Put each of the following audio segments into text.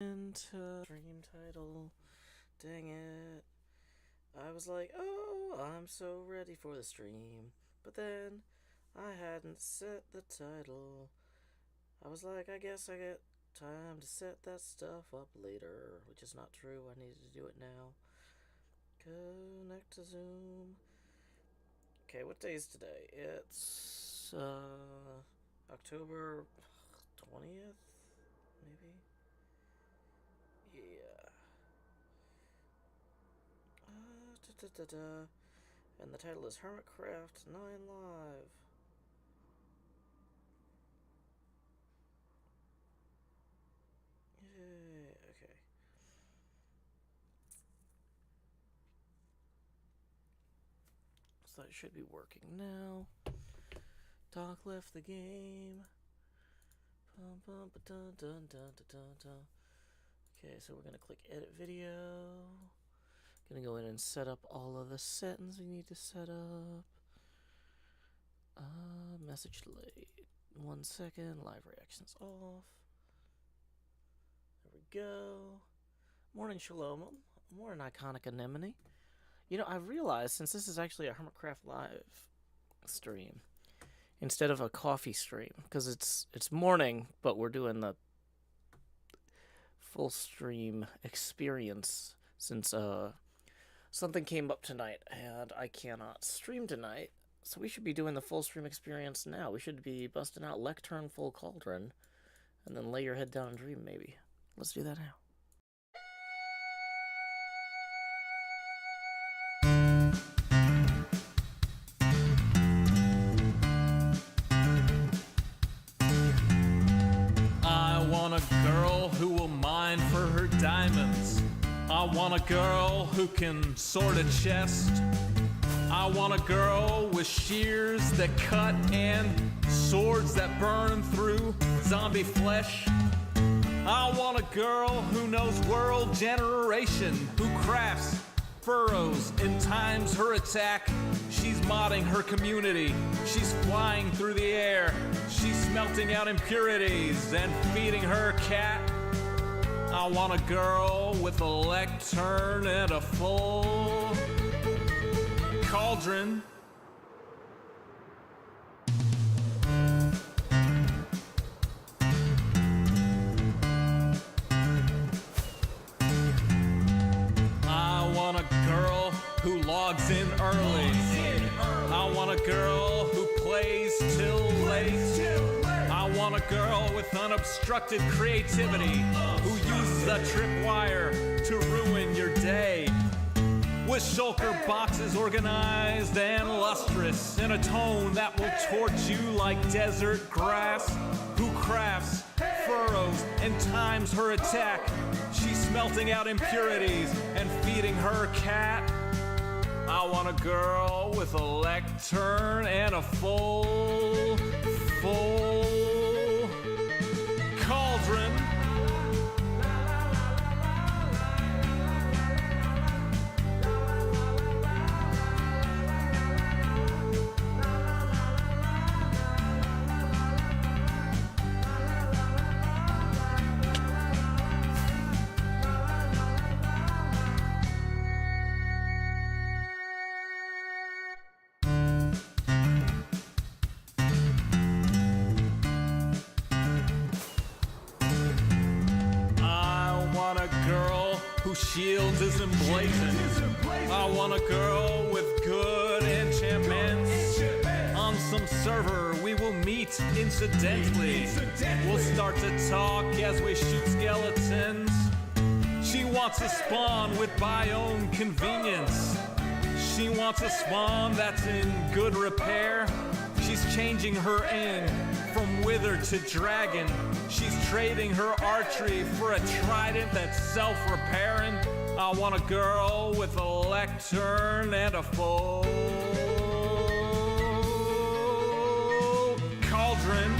Into stream title. Dang it. I was like, oh, I'm so ready for the stream. But then I hadn't set the title. I was like, I guess I get time to set that stuff up later, which is not true. I needed to do it now. Connect to Zoom. Okay, what day is today? It's October 20th, maybe? Yeah. And the title is HermitCraft 9 Live. Yay, okay. So it should be working now. Doc left the game. Okay, so we're gonna click edit video. Gonna go in and set up all of the settings we need to set up. Message delayed. 1 second. Live reactions off. There we go. Morning, Shalom. Morning, Iconic Anemone. You know, I've realized since this is actually a HermitCraft live stream instead of a coffee stream, because it's morning, but we're doing the full stream experience since something came up tonight and I cannot stream tonight. So we should be doing the full stream experience now. We should be busting out Lectern Full Cauldron and then lay your head down and dream, maybe. Let's do that now. I want a girl who will mine for her diamonds. I want a girl who can sort a chest. I want a girl with shears that cut and swords that burn through zombie flesh. I want a girl who knows world generation, who crafts furrows and times her attack. She's modding her community. She's flying through the air. She's smelting out impurities and feeding her cat. I want a girl with a lectern and a full cauldron. I want a girl who logs in early. I want a girl who plays till late. I want a girl with unobstructed creativity who uses a tripwire to ruin your day. With shulker boxes organized and lustrous in a tone that will torch you like desert grass. Who crafts furrows and times her attack. She's smelting out impurities and feeding her cat. I want a girl with a lectern and a full cauldron. Whose shield is emblazoned. I want a girl with good enchantments. On some server we will meet incidentally. We'll start to talk as we shoot skeletons. She wants a spawn with biome convenience. She wants a spawn that's in good repair. She's changing her end from wither to dragon. She's trading her archery for a trident that's self-repairing. I want a girl with a lectern and a full cauldron.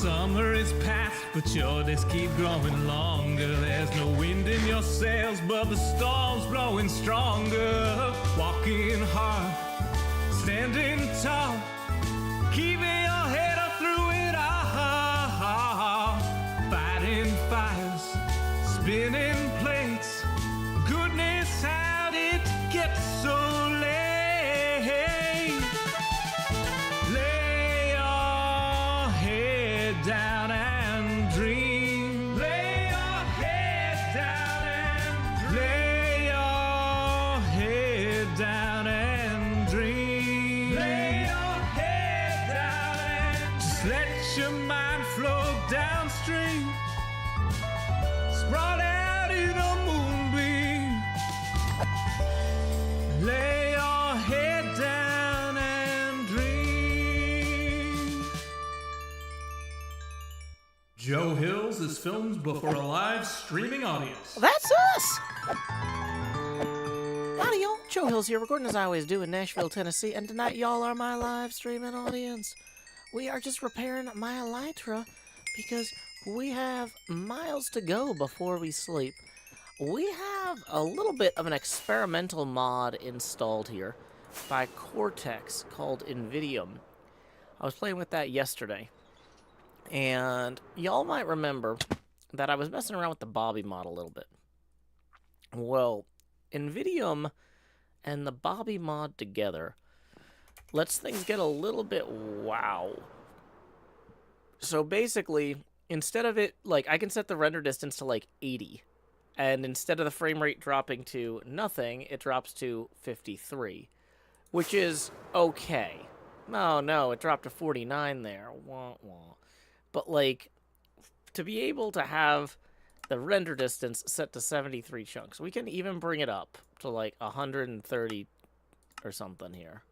Summer is past, but your days keep growing longer. There's no wind in your sails, but the storm's blowing stronger. Walking hard, standing tall, keeping your head up through it all. Fighting fires, spinning plates. Goodness, how did it get so late? Lay your head down and dream. Lay your head down and dream. Lay your head down and dream. Lay your head down and just let your mind flow downstream. Spread out in a moonbeam. Lay your head down and dream. Joe Hills is filmed before a live streaming audience. That's us! Howdy, y'all. Joe Hills here, recording as I always do in Nashville, Tennessee, and tonight y'all are my live streaming audience. We are just repairing my elytra because we have miles to go before we sleep. We have a little bit of an experimental mod installed here by Cortex called Invidium. I was playing with that yesterday, and y'all might remember that I was messing around with the Bobby mod a little bit. Well, Invidium and the Bobby mod together lets things get a little bit wow. So basically, instead of it, like, I can set the render distance to, like, 80. And instead of the frame rate dropping to nothing, it drops to 53. Which is okay. No, it dropped to 49 there. Wah, wah. But, like, to be able to have the render distance set to 73 chunks, we can even bring it up to, like, 130 or something here.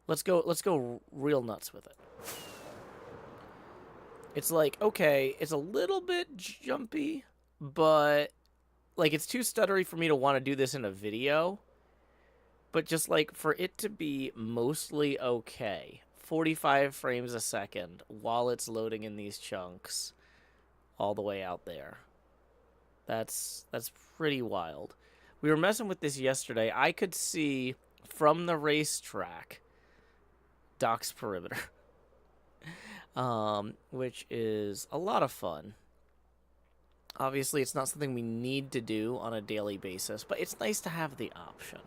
Let's go real nuts with it. It's like, okay, it's a little bit jumpy, but, like, it's too stuttery for me to want to do this in a video. But just, like, for it to be mostly okay, 45 frames a second while it's loading in these chunks all the way out there. That's pretty wild. We were messing with this yesterday. I could see from the racetrack Doc's perimeter. Which is a lot of fun. Obviously, it's not something we need to do on a daily basis, but it's nice to have the option.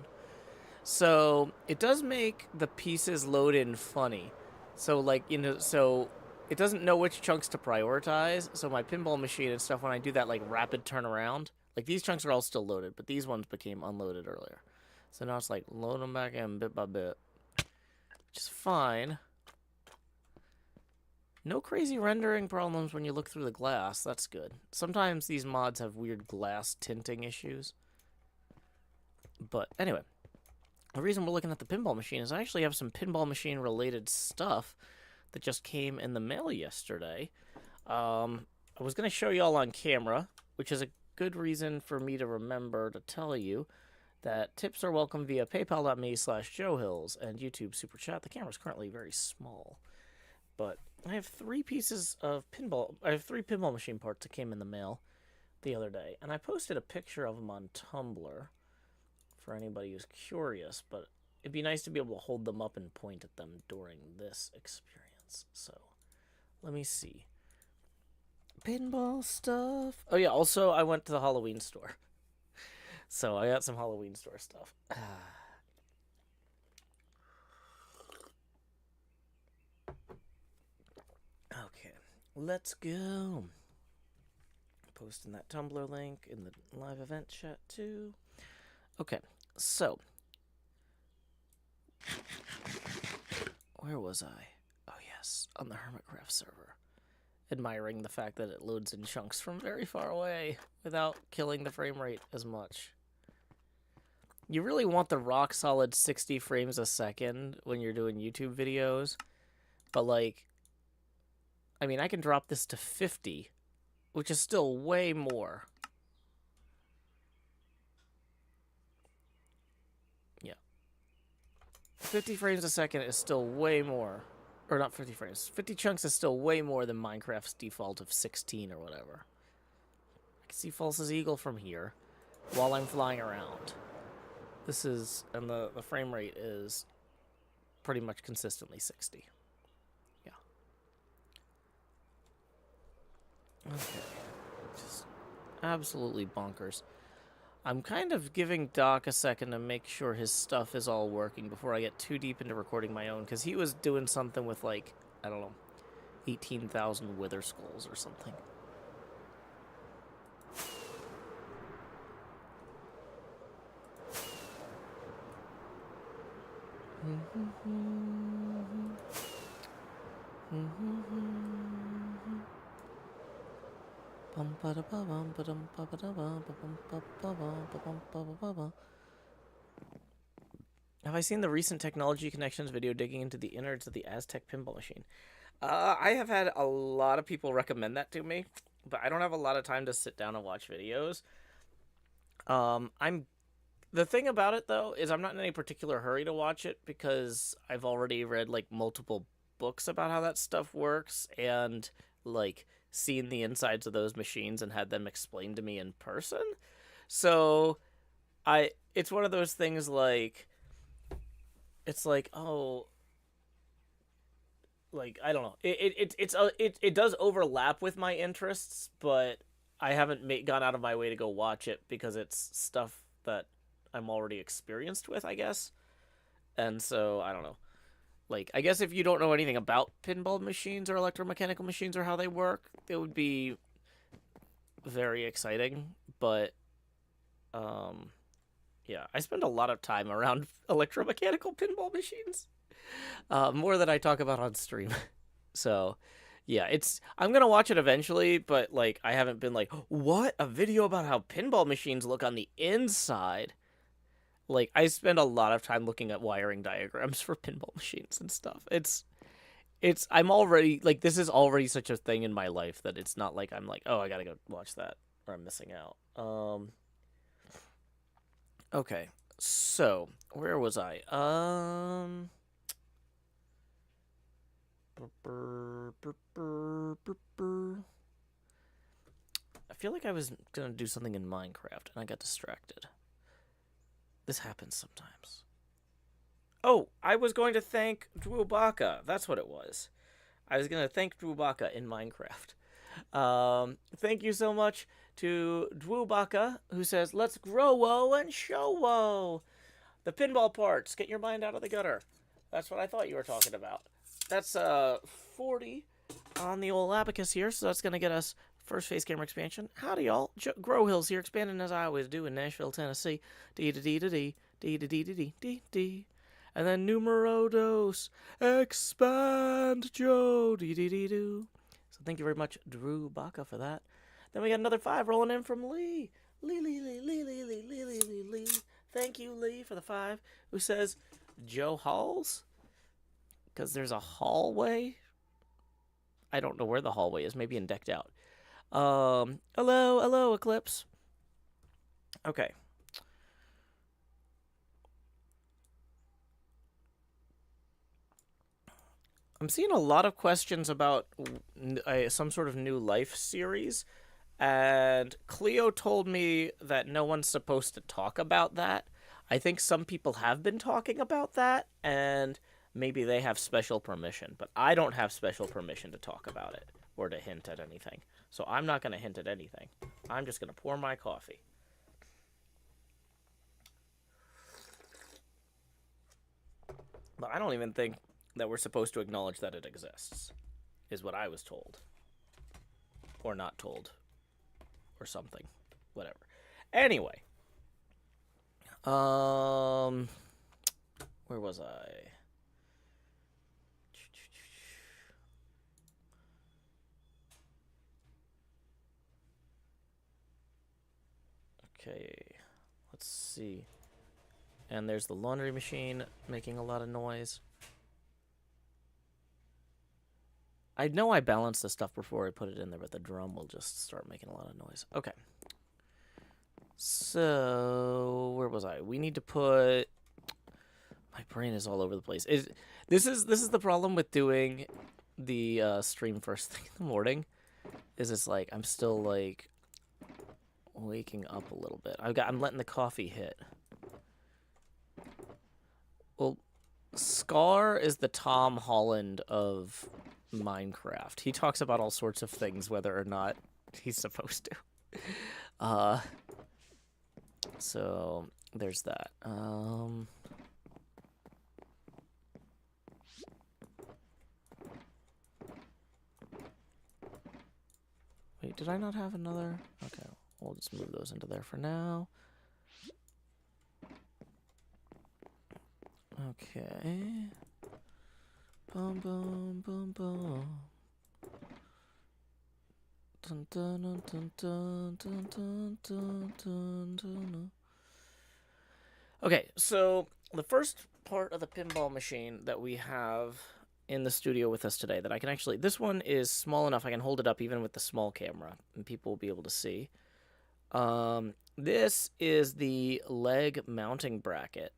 So, it does make the pieces load in funny. So, like, you know, so it doesn't know which chunks to prioritize. So my pinball machine and stuff, when I do that, like, rapid turnaround, like, these chunks are all still loaded, but these ones became unloaded earlier. So now it's like, load them back in bit by bit. Which is fine. No crazy rendering problems when you look through the glass. That's good. Sometimes these mods have weird glass tinting issues. But anyway, the reason we're looking at the pinball machine is I actually have some pinball machine related stuff that just came in the mail yesterday. I was going to show y'all on camera, which is a good reason for me to remember to tell you that tips are welcome via paypal.me/JoeHills and YouTube Super Chat. The camera's currently very small. But I have 3 pieces of pinball. I have 3 pinball machine parts that came in the mail the other day, and I posted a picture of them on Tumblr for anybody who's curious. But it'd be nice to be able to hold them up and point at them during this experience. So let me see. Pinball stuff. Oh yeah. Also, I went to the Halloween store, so I got some Halloween store stuff. Okay, let's go. Posting that Tumblr link in the live event chat too. Okay, so where was I? Oh yes, on the HermitCraft server. Admiring the fact that it loads in chunks from very far away without killing the frame rate as much. You really want the rock solid 60 frames a second when you're doing YouTube videos, but like, I mean, I can drop this to 50, which is still way more. Yeah. 50 frames a second is still way more. Or not 50 frames. 50 chunks is still way more than Minecraft's default of 16 or whatever. I can see False's eagle from here while I'm flying around. This is, and the frame rate is pretty much consistently 60. Yeah. Okay. Just absolutely bonkers. I'm kind of giving Doc a second to make sure his stuff is all working before I get too deep into recording my own, because he was doing something with, like, I don't know, 18,000 wither skulls or something. Have I seen the recent Technology Connections video digging into the innards of the Aztec pinball machine? I have had a lot of people recommend that to me, but I don't have a lot of time to sit down and watch videos. The thing about it, though, is I'm not in any particular hurry to watch it because I've already read, like, multiple books about how that stuff works and, like, seen the insides of those machines and had them explained to me in person. So, it's one of those things, like, it's like, oh, like, I don't know. It does overlap with my interests, but I haven't gone out of my way to go watch it because it's stuff that I'm already experienced with, I guess. And so, I don't know. Like, I guess if you don't know anything about pinball machines or electromechanical machines or how they work, it would be very exciting. But, yeah, I spend a lot of time around electromechanical pinball machines. More than I talk about on stream. So, yeah, I'm going to watch it eventually, but, like, I haven't been like, what? A video about how pinball machines look on the inside? Like, I spend a lot of time looking at wiring diagrams for pinball machines and stuff. I'm already, like, this is already such a thing in my life that it's not like I'm like, oh, I gotta go watch that, or I'm missing out. Okay, so, where was I? I feel like I was gonna do something in Minecraft, and I got distracted. This happens sometimes. Oh, I was going to thank Drubaka. That's what it was. I was going to thank Drubaka in Minecraft. Thank you so much to Drubaka, who says, let's grow-wo and show-wo. The pinball parts. Get your mind out of the gutter. That's what I thought you were talking about. That's 40 on the old abacus here, so that's going to get us first face camera expansion. Howdy, y'all. Grow Hills here, expanding as I always do in Nashville, Tennessee. Dee-da-dee-da-dee, dee-da-dee-da-dee-dee. And then numero dos, expand, Joe, dee-dee-dee-doo. So thank you very much, Drew Baca, for that. Then we got another 5 rolling in from Lee. Lee. Thank you, Lee, for the 5, who says, Joe Halls? Because there's a hallway? I don't know where the hallway is, maybe in Decked Out. Hello, Eclipse. Okay. I'm seeing a lot of questions about some sort of new life series, and Cleo told me that no one's supposed to talk about that. I think some people have been talking about that, and maybe they have special permission, but I don't have special permission to talk about it or to hint at anything. So I'm not going to hint at anything. I'm just going to pour my coffee. But I don't even think that we're supposed to acknowledge that it exists, is what I was told. Or not told. Or something. Whatever. Anyway. Where was I? Okay, let's see. And there's the laundry machine making a lot of noise. I know I balanced the stuff before I put it in there, but the drum will just start making a lot of noise. Okay. So, where was I? We need to put My brain is all over the place. This is the problem with doing the stream first thing in the morning. Is it's like I'm still like waking up a little bit. I'm letting the coffee hit. Well, Scar is the Tom Holland of Minecraft. He talks about all sorts of things, whether or not he's supposed to. So there's that. Wait, did I not have another? Okay, we'll just move those into there for now. Okay. Boom, boom, boom, boom. Dun, dun, dun, dun, dun, dun, dun, dun, dun, dun. Okay, so the first part of the pinball machine that we have in the studio with us today that I can actually... This one is small enough I can hold it up even with the small camera, and people will be able to see. This is the leg mounting bracket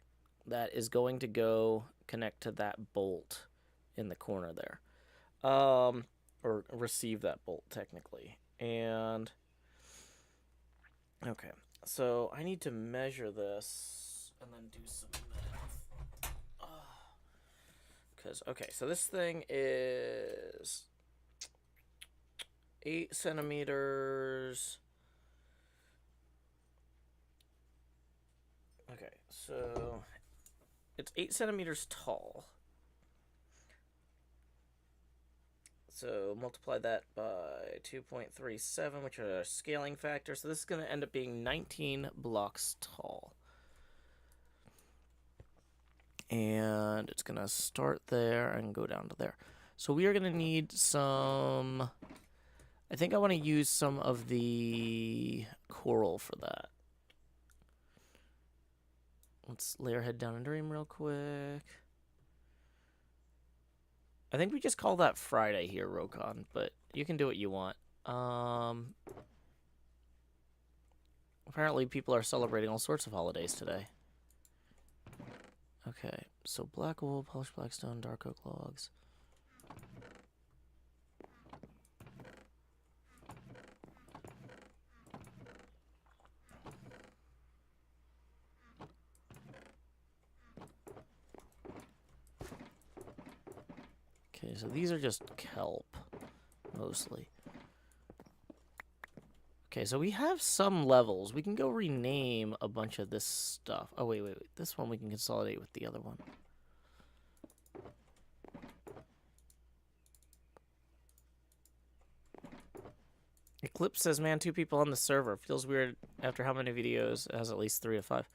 that is going to go connect to that bolt in the corner there. Or receive that bolt, technically. And... Okay, so I need to measure this and then do some math. Because, okay, so this thing is 8 centimeters. Okay, so it's 8 centimeters tall. So multiply that by 2.37, which are a scaling factor. So this is going to end up being 19 blocks tall. And it's going to start there and go down to there. So we are going to need some... I think I want to use some of the coral for that. Let's lay our head down and dream real quick. I think we just call that Friday here, Rokon, but you can do what you want. Apparently people are celebrating all sorts of holidays today. Okay, so black wool, polished black stone, dark oak logs. Okay, so these are just kelp, mostly. Okay, so we have some levels. We can go rename a bunch of this stuff. Oh, wait. This one we can consolidate with the other one. Eclipse says, man, 2 people on the server. Feels weird after how many videos? It has at least 3 to 5.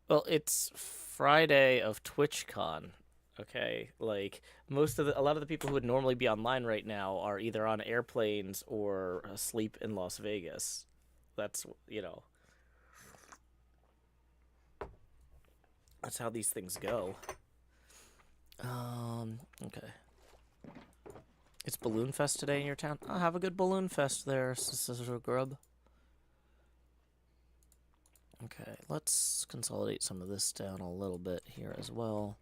Well, it's Friday of TwitchCon. Okay, like a lot of the people who would normally be online right now are either on airplanes or asleep in Las Vegas. That's, you know, that's how these things go. Okay. It's Balloon Fest today in your town. I'll have a good Balloon Fest there, Sister Grub. Okay, let's consolidate some of this down a little bit here as well.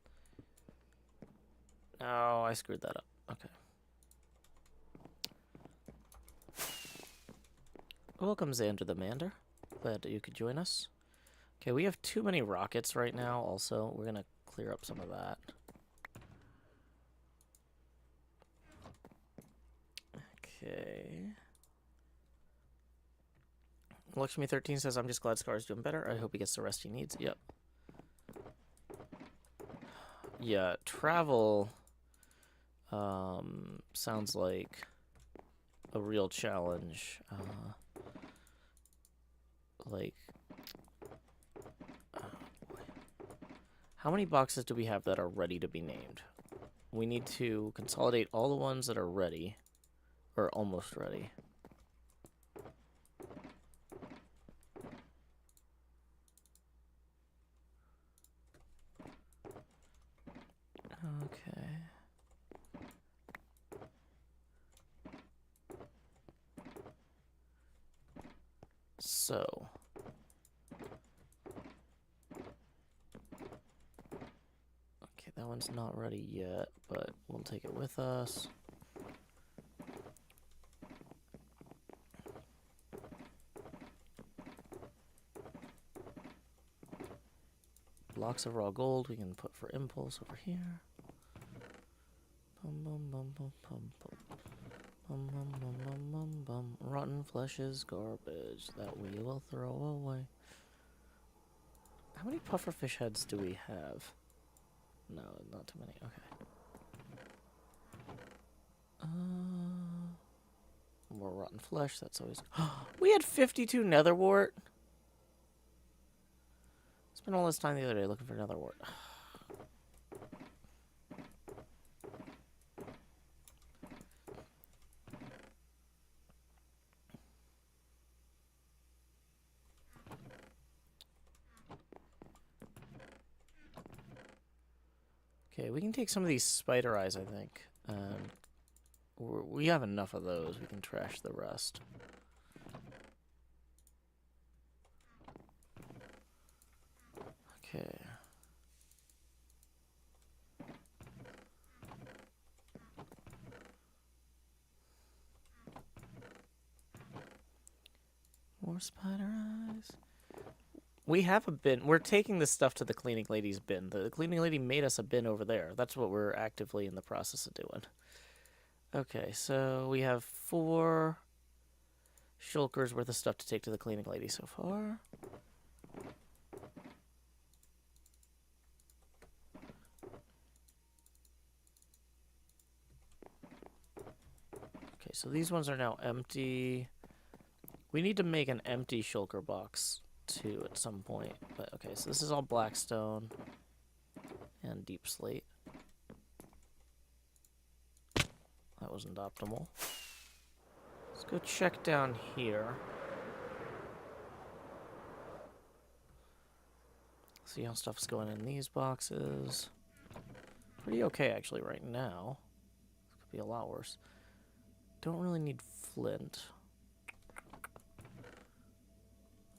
Oh, I screwed that up. Okay. Welcome, Xander the Mander. Glad that you could join us. Okay, we have too many rockets right now, also. We're going to clear up some of that. Okay. Lakshmi13 says, I'm just glad Scar's doing better. I hope he gets the rest he needs. Yep. Yeah, travel... sounds like a real challenge. How many boxes do we have that are ready to be named? We need to consolidate all the ones that are ready, or almost ready. Okay. So, one's not ready yet, but we'll take it with us. Blocks of raw gold we can put for impulse over here. Bum, bum, bum, bum, bum, bum. Bum, bum, bum, bum, bum, bum. Rotten flesh is garbage that we will throw away. How many pufferfish heads do we have? No, not too many. Okay. More rotten flesh. That's always. We had 52 netherwort. Spent all this time the other day looking for netherwort. Okay, we can take some of these spider eyes, I think. We have enough of those. We can trash the rest. Okay. More spider eyes. We have a bin. We're taking this stuff to the cleaning lady's bin. The cleaning lady made us a bin over there. That's what we're actively in the process of doing. Okay, so we have 4 shulkers worth of stuff to take to the cleaning lady so far. Okay, so these ones are now empty. We need to make an empty shulker box too at some point. But okay, so this is all blackstone and deep slate. That wasn't optimal. Let's go check down here. See how stuff's going in these boxes. Pretty okay actually right now. This could be a lot worse. Don't really need flint.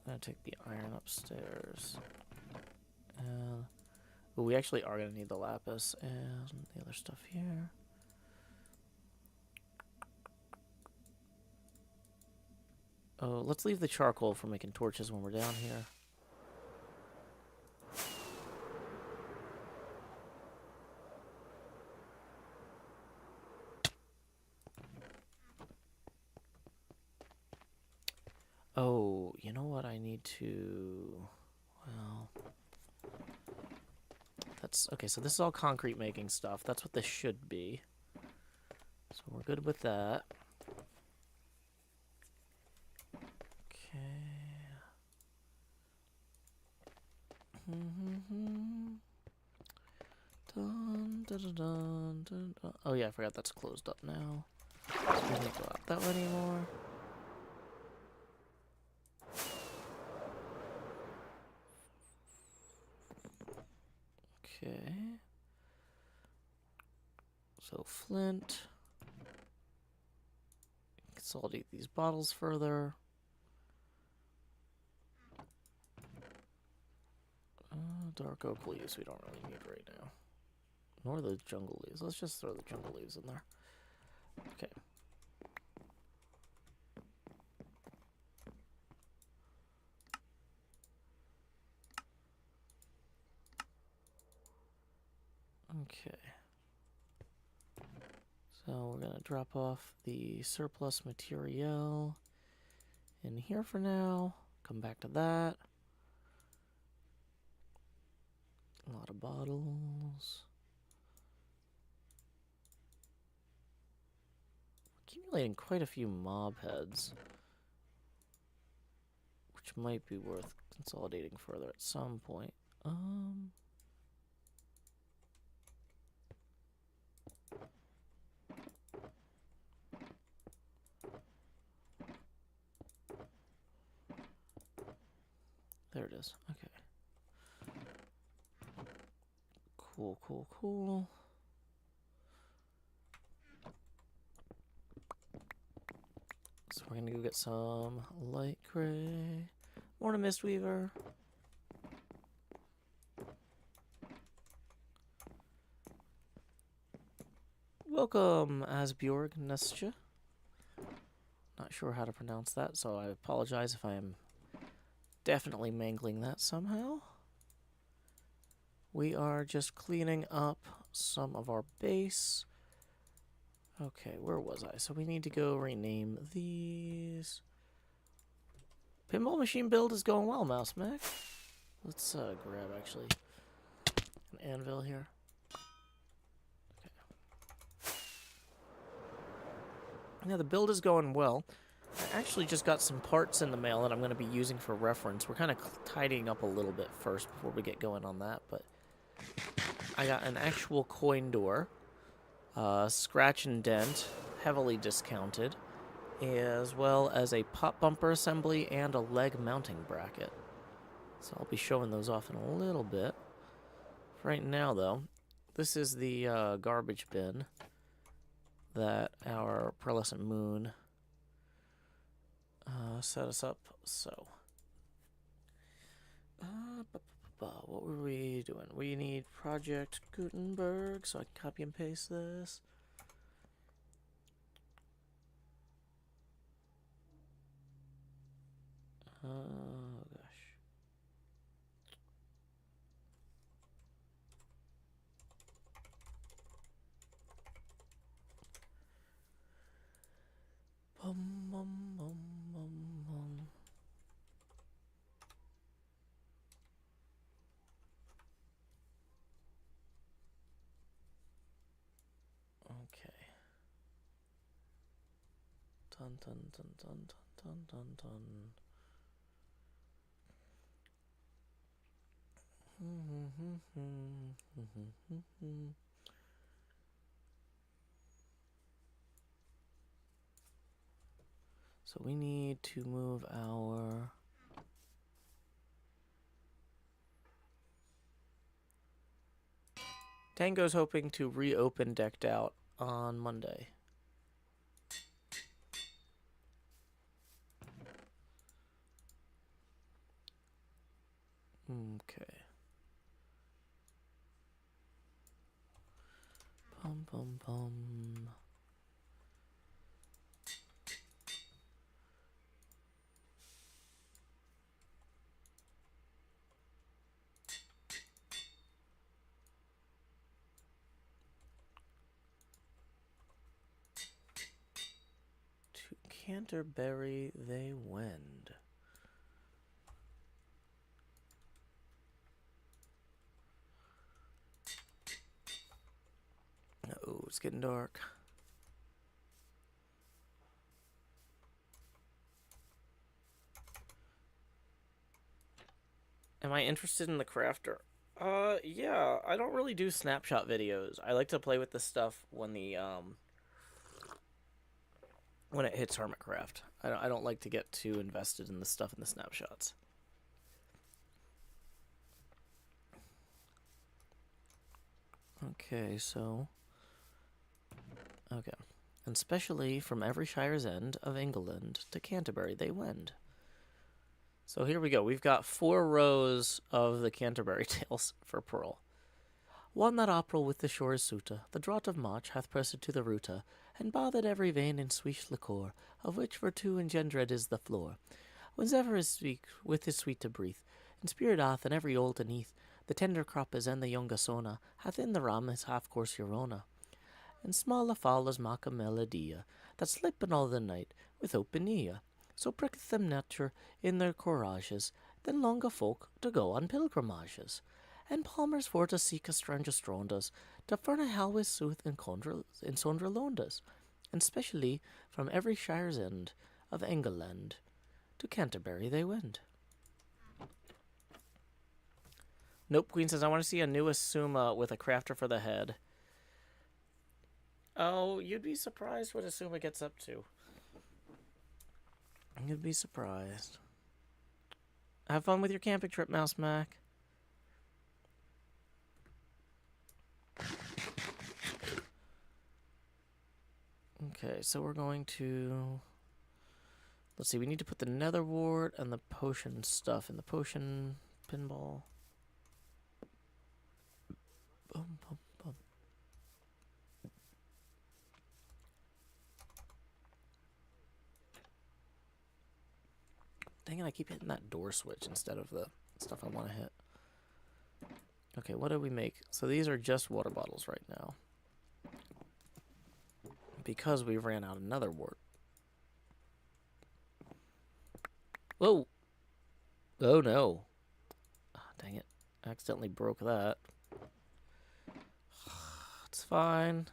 I'm gonna take the iron upstairs. And we actually are gonna need the lapis and the other stuff here. Oh, let's leave the charcoal for making torches when we're down here. Oh, you know what? I need to... Well... That's... Okay, so this is all concrete making stuff. That's what this should be. So we're good with that. Okay. Dun, dun, dun, dun, dun, dun. Oh yeah, I forgot that's closed up now. So we don't go out that way anymore. Okay. So flint. Consolidate these bottles further. Dark oak leaves we don't really need right now. Nor the jungle leaves. Let's just throw the jungle leaves in there. Okay. Okay. So we're gonna drop off the surplus material in here for now. Come back to that. A lot of bottles. Accumulating quite a few mob heads, which might be worth consolidating further at some point. There it is. Okay. Cool, cool, cool. So we're gonna go get some light gray. Morning, Mistweaver. Welcome, Asbjorg Nestja. Not sure how to pronounce that, so I apologize if I am definitely mangling that somehow. We are just cleaning up some of our base. Okay, where was I? So we need to go rename these. Pinball machine build is going well, Mouse Mac. Let's grab, actually, an anvil here. Okay. Yeah, the build is going well. I actually just got some parts in the mail that I'm going to be using for reference. We're kind of tidying up a little bit first before we get going on that, but I got an actual coin door, scratch and dent, heavily discounted, as well as a pop bumper assembly and a leg mounting bracket. So I'll be showing those off in a little bit. Right now, though, this is the garbage bin that our pearlescent moon set us up. So, what were we doing? We need Project Gutenberg, so I can copy and paste this. Oh, gosh. Bum, bum, bum, bum, bum. Okay. Dun, dun, dun, dun, dun, dun, dun. So we need to move our... Tango's hoping to reopen Decked Out on Monday. Okay. Bum, bum, bum. To Canterbury they wend. Oh, it's getting dark. Am I interested in the crafter? Yeah, I don't really do snapshot videos. I like to play with this stuff when when it hits HermitCraft. I don't like to get too invested in the stuff in the snapshots. Okay, so... Okay. And specially from every shire's end of England to Canterbury they wend. So here we go. We've got 4 rows of the Canterbury Tales for Pearl. One that April with the shores suita, the draught of March hath pressed to the ruta, and bathed every vein in sweet liquor, of which virtue engendered is the floor. Whensoever is speak with his sweet to breathe, and spirit hath in every old aneath, the tender crop is and the young sona, hath in the ram his half course Eurona. And small the fowlers mock a melodia, that slip in all the night with open ear. So pricketh them nature in their courages, then longer folk to go on pilgrimages, and palmers for to seek a stranger strondas, to furna hell with sooth in sondra londas, and specially from every shire's end of England to Canterbury they wend. Nope, Queen says, I want to see a new Asuma with a crafter for the head. Oh, you'd be surprised what Asuma gets up to. You'd be surprised. Have fun with your camping trip, Mouse Mac. Okay, so we're going to... Let's see, we need to put the nether wart and the potion stuff in the potion pinball. Boom, boom, boom. Dang it, I keep hitting that door switch instead of the stuff I want to hit. Okay, what did we make? So these are just water bottles right now. Because we ran out another wart. Whoa! Oh no. Oh, dang it. I accidentally broke that. It's fine.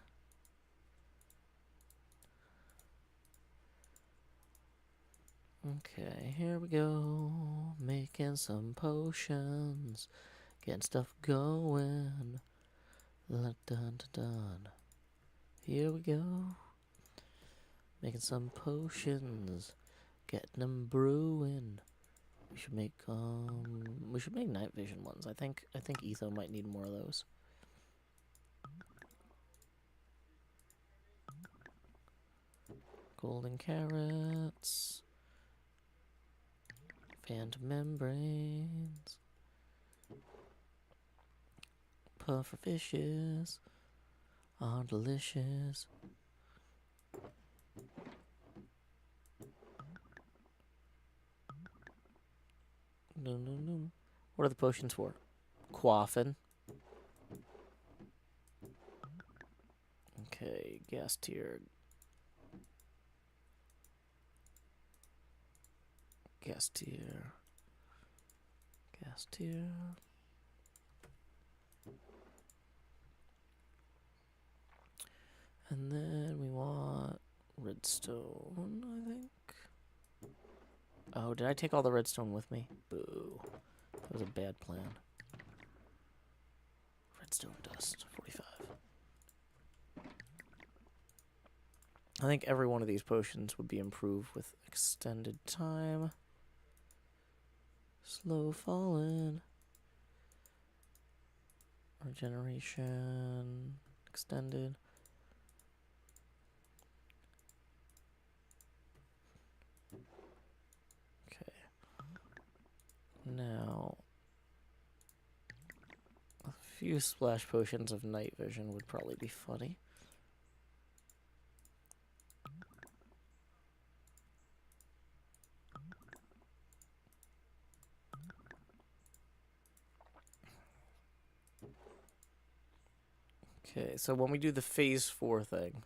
Okay, here we go. Making some potions. Getting stuff going. Dun, dun, dun. Here we go. Making some potions. Getting them brewing. We should make night vision ones. I think Etho might need more of those. Golden carrots. Phantom membranes. Puffer fishes are delicious. No. What are the potions for? Quaffing. Okay, gas tier. Gas tier. Gas tier. And then we want redstone, I think. Oh, did I take all the redstone with me? Boo. That was a bad plan. Redstone dust, 45. I think every one of these potions would be improved with extended time. Slow falling. Regeneration. Extended. Okay. Now, a few splash potions of night vision would probably be funny. Okay, so when we do the phase 4 thing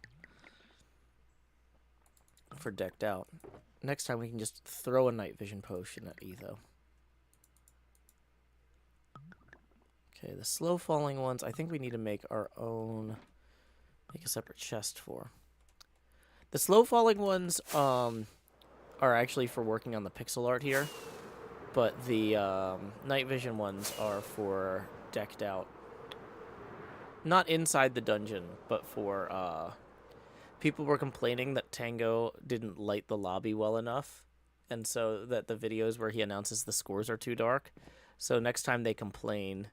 for decked out, next time we can just throw a night vision potion at Etho. Okay, the slow falling ones, I think we need to make our own, make a separate chest for. The slow falling ones are actually for working on the pixel art here, but the night vision ones are for decked out. Not inside the dungeon, but for, people were complaining that Tango didn't light the lobby well enough, and so that the videos where he announces the scores are too dark. So next time they complain,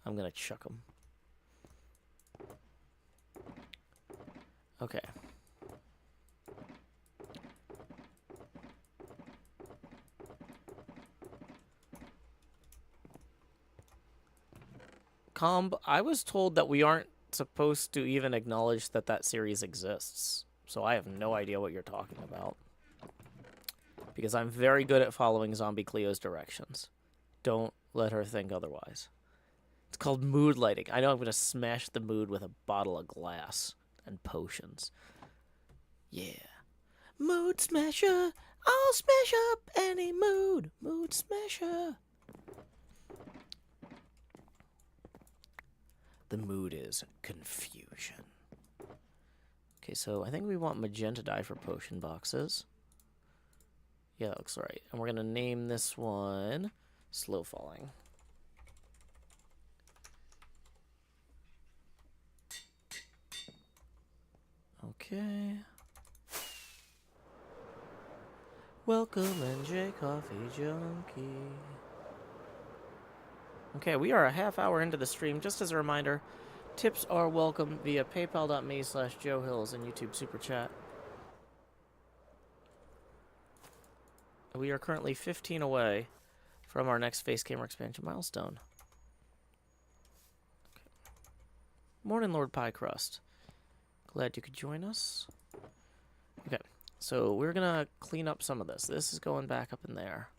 I'm gonna chuck them. Okay. Comb, I was told that we aren't supposed to even acknowledge that that series exists. So I have no idea what you're talking about. Because I'm very good at following Zombie Cleo's directions. Don't let her think otherwise. It's called mood lighting. I know I'm going to smash the mood with a bottle of glass and potions. Yeah. Mood smasher. I'll smash up any mood. Mood smasher. The mood is confusion. Okay, so I think we want magenta dye for potion boxes. Yeah, that looks right. And we're going to name this one Slow Falling. Okay. Welcome, NJ Coffee Junkie. Okay, we are a half hour into the stream. Just as a reminder, tips are welcome via paypal.me/JoeHills and YouTube Super Chat. We are currently 15 away from our next face camera expansion milestone. Okay. Morning, Lord Pie Crust. Glad you could join us. Okay, so we're going to clean up some of this. This is going back up in there.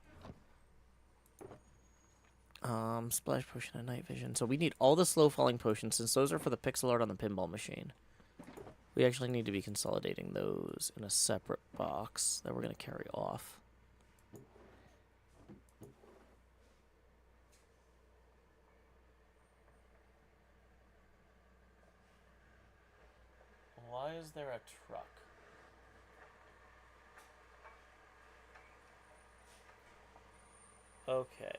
Splash potion and night vision. So we need all the slow falling potions since those are for the pixel art on the pinball machine. We actually need to be consolidating those in a separate box that we're going to carry off. Why is there a truck? Okay.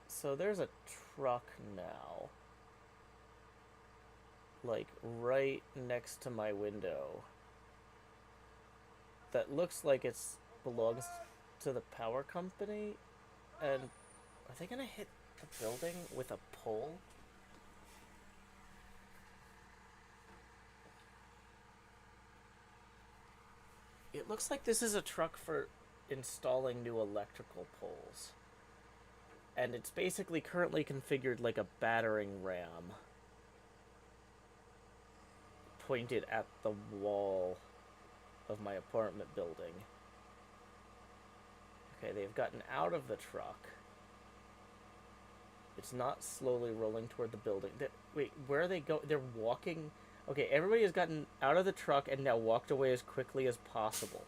So there's a truck now. Like, right next to my window. That looks like it belongs to the power company. And are they gonna hit the building with a pole? It looks like this is a truck for installing new electrical poles. And it's basically currently configured like a battering ram pointed at the wall of my apartment building. Okay, they've gotten out of the truck. It's not slowly rolling toward the building. Wait, where are they going? They're walking. Okay, everybody has gotten out of the truck and now walked away as quickly as possible.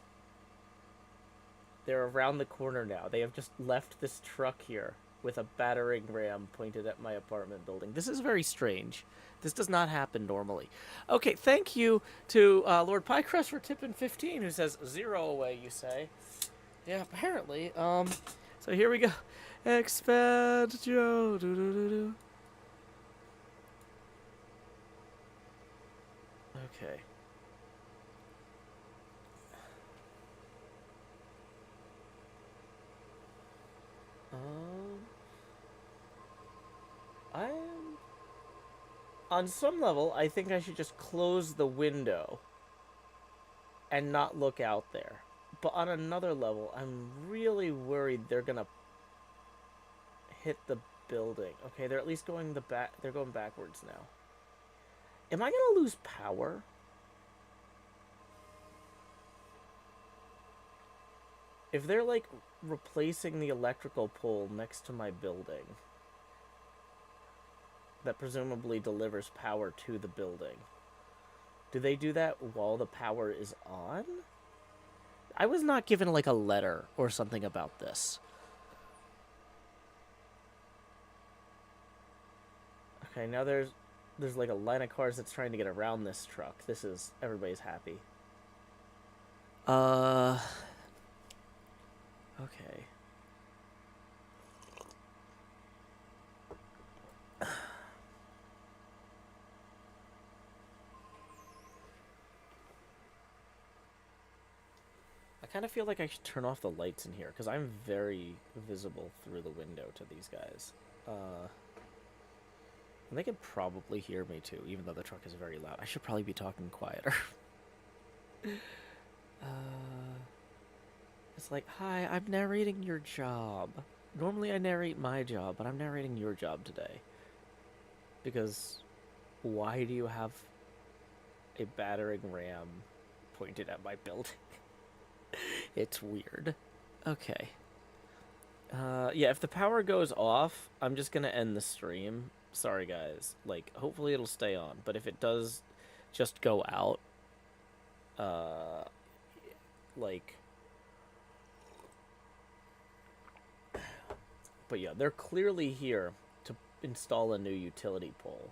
They're around the corner now. They have just left this truck here with a battering ram pointed at my apartment building. This is very strange. This does not happen normally. Okay, thank you to Lord Pycrust for tipping 15, who says 0 away, you say. Yeah, apparently. So here we go. Expand Joe. Do. Okay. On some level, I think I should just close the window and not look out there. But on another level, I'm really worried they're gonna hit the building. Okay, they're at least going they're going backwards now. Am I gonna lose power? If they're like replacing the electrical pole next to my building that presumably delivers power to the building, do they do that while the power is on? I was not given like a letter or something about this. Okay, now there's like a line of cars that's trying to get around this truck. This is, everybody's happy. Okay. I kind of feel like I should turn off the lights in here, because I'm very visible through the window to these guys. And they can probably hear me too, even though the truck is very loud. I should probably be talking quieter. It's like, hi, I'm narrating your job. Normally I narrate my job, but I'm narrating your job today. Because why do you have a battering ram pointed at my building? It's weird. Okay. Yeah, if the power goes off, I'm just gonna end the stream. Sorry, guys. Like, hopefully it'll stay on. But if it does just go out, like... But yeah, they're clearly here to install a new utility pole.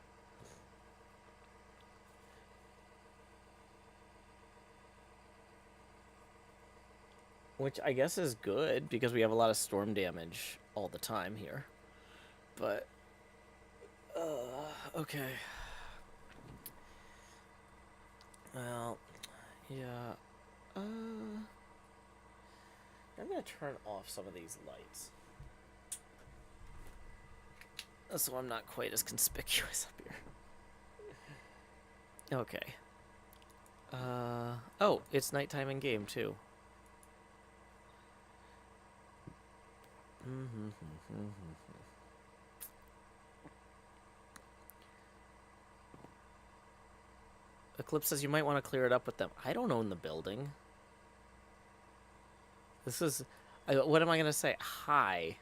Which I guess is good, because we have a lot of storm damage all the time here. But, okay. Well, yeah. I'm gonna turn off some of these lights, so I'm not quite as conspicuous up here. Okay. Oh, it's nighttime in game too. Eclipse says you might want to clear it up with them. I don't own the building. This is... What am I gonna say? Hi,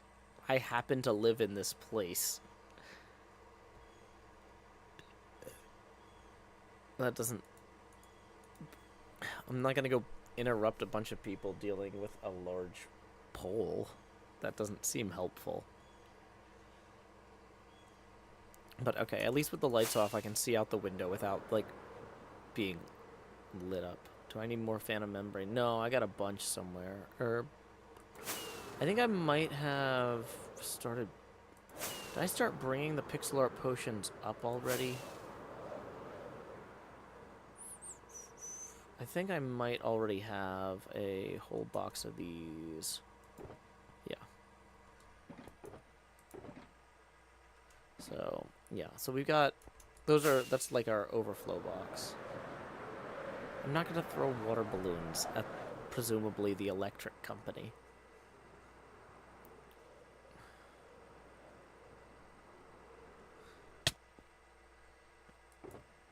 I happen to live in this place. That doesn't... I'm not gonna go interrupt a bunch of people dealing with a large pole. That doesn't seem helpful. But okay, at least with the lights off, I can see out the window without, like, being lit up. Do I need more phantom membrane? No, I got a bunch somewhere. I think I might have started... Did I start bringing the pixel art potions up already? I think I might already have a whole box of these. Yeah. So, yeah. So we've got... That's like our overflow box. I'm not going to throw water balloons at presumably the electric company.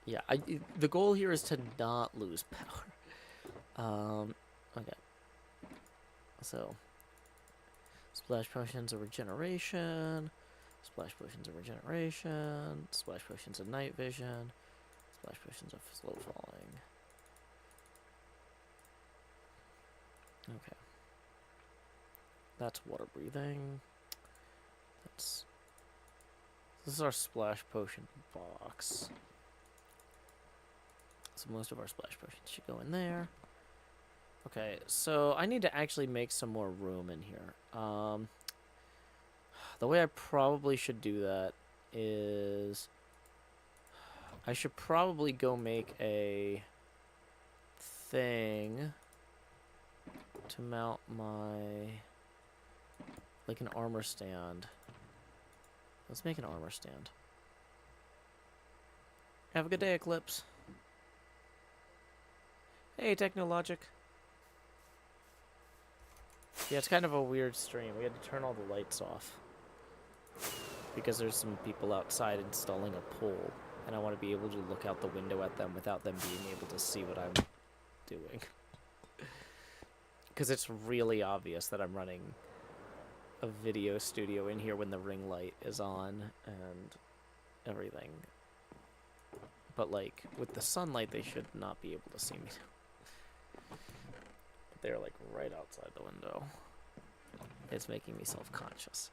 Yeah, the goal here is to not lose power. Okay. So, splash potions of regeneration, splash potions of regeneration, splash potions of night vision, splash potions of slow falling. Okay. That's water breathing. This is our splash potion box. So most of our splash potions should go in there. Okay, so I need to actually make some more room in here. The way I probably should do that is... I should probably go make a thing to mount my... like an armor stand. Let's make an armor stand. Have a good day, Eclipse. Hey, Technologic. Yeah, it's kind of a weird stream. We had to turn all the lights off because there's some people outside installing a pole, and I want to be able to look out the window at them without them being able to see what I'm doing. Because it's really obvious that I'm running a video studio in here when the ring light is on and everything. But, like, with the sunlight, they should not be able to see me. They're, like, right outside the window. It's making me self-conscious.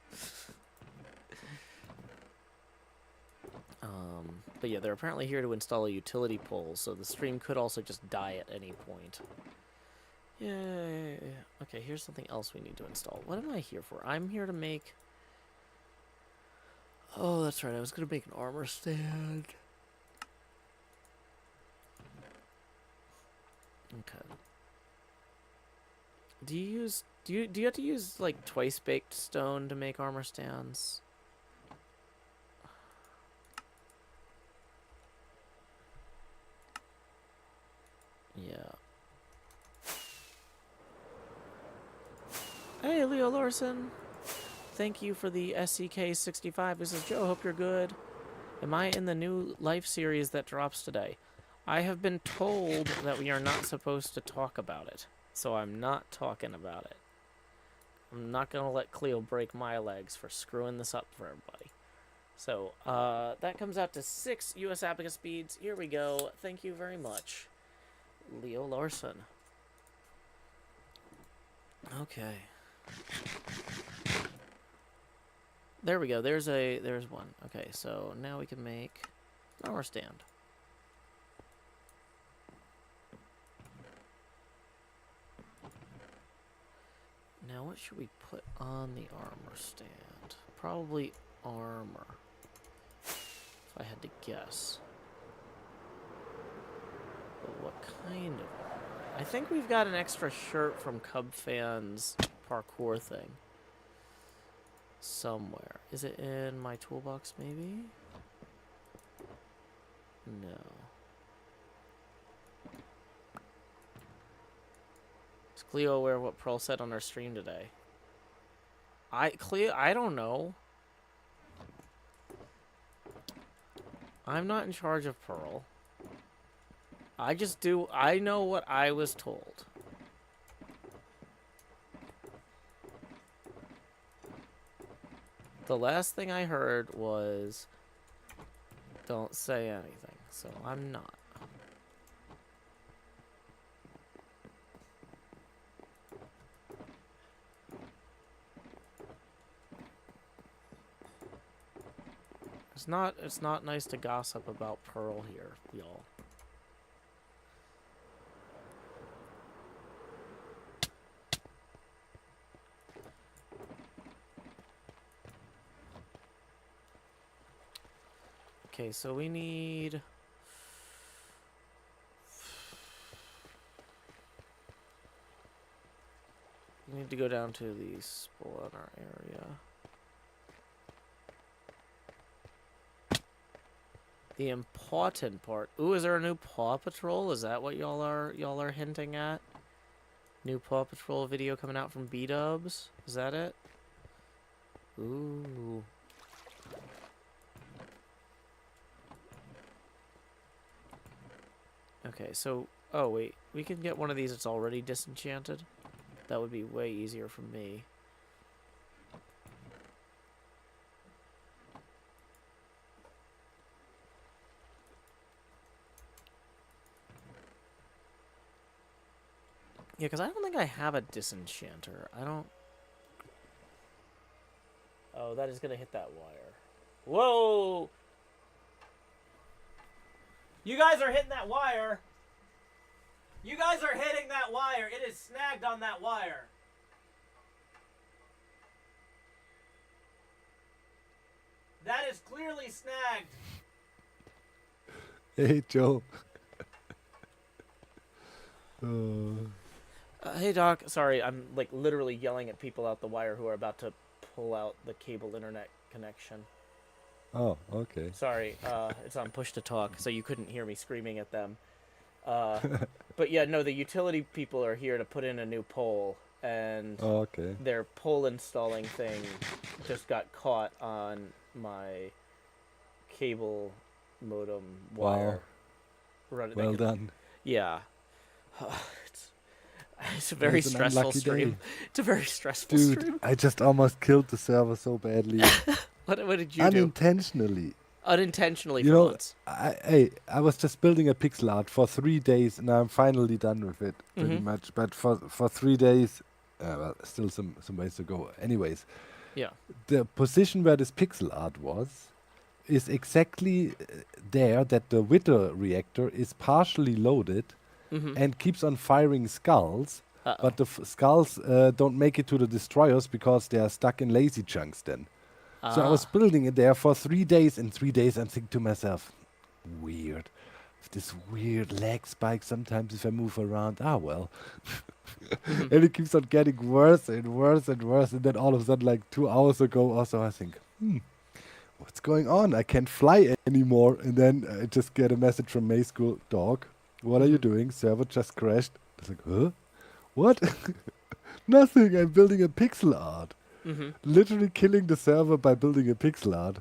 But yeah, they're apparently here to install a utility pole, so the stream could also just die at any point. Yay. Okay, here's something else we need to install. What am I here for? I'm here to make... Oh, that's right. I was going to make an armor stand. Okay. Do you have to use like twice baked stone to make armor stands? Yeah. Hey, Leo Larson. Thank you for the SEK65. This is Joe. Hope you're good. Am I in the new life series that drops today? I have been told that we are not supposed to talk about it, so I'm not talking about it. I'm not going to let Cleo break my legs for screwing this up for everybody. So, that comes out to 6 US Apica speeds. Here we go. Thank you very much, Leo Larson. Okay. There we go. There's one. Okay, so now we can make an armor stand. Now, what should we put on the armor stand? Probably armor, if I had to guess. But what kind of armor? I think we've got an extra shirt from Cubfan's parkour thing somewhere. Is it in my toolbox, maybe? No. Is Cleo aware of what Pearl said on our stream today? Cleo, I don't know. I'm not in charge of Pearl. I know what I was told. The last thing I heard was, don't say anything, so I'm not. It's not nice to gossip about Pearl here, y'all. Okay, so we need... We need to go down to the spawner area. The important part. Ooh, is there a new Paw Patrol? Is that what y'all are hinting at? New Paw Patrol video coming out from B-dubs? Is that it? Ooh. Okay, so... Oh, wait. We can get one of these that's already disenchanted. That would be way easier for me. Yeah, because I don't think I have a disenchanter. I don't... Oh, that is going to hit that wire. Whoa! You guys are hitting that wire! You guys are hitting that wire! It is snagged on that wire! That is clearly snagged! Hey, Joe. Hey, Doc. Sorry, I'm, like, literally yelling at people out the wire who are about to pull out the cable internet connection. Oh, okay. Sorry, it's on push to talk, so you couldn't hear me screaming at them. But yeah, no, the utility people are here to put in a new pole, and Okay. their pole installing thing just got caught on my cable modem wire. Wow. Well done. Yeah. It's a very stressful stream. Day. It's a very stressful Dude, stream. I just almost killed the server so badly. What did you do? Unintentionally. Unintentionally You for know, once. I was just building a pixel art for 3 days, and I'm finally done with it, pretty much. But for 3 days, well, still some ways to go. Anyways, Yeah. the position where this pixel art was is exactly there that the Wither reactor is partially loaded and keeps on firing skulls, but the skulls don't make it to the destroyers because they are stuck in lazy chunks then. So I was building it there for 3 days. In 3 days, I'm thinking to myself, weird. This weird lag spike sometimes if I move around. Ah, well. And it keeps on getting worse and worse and worse. And then all of a sudden, like 2 hours ago also, I think, what's going on? I can't fly anymore. And then I just get a message from May School, dog, what are you doing? Server just crashed. I was like, huh? What? Nothing. I'm building a pixel art. Literally killing the server by building a pixel art.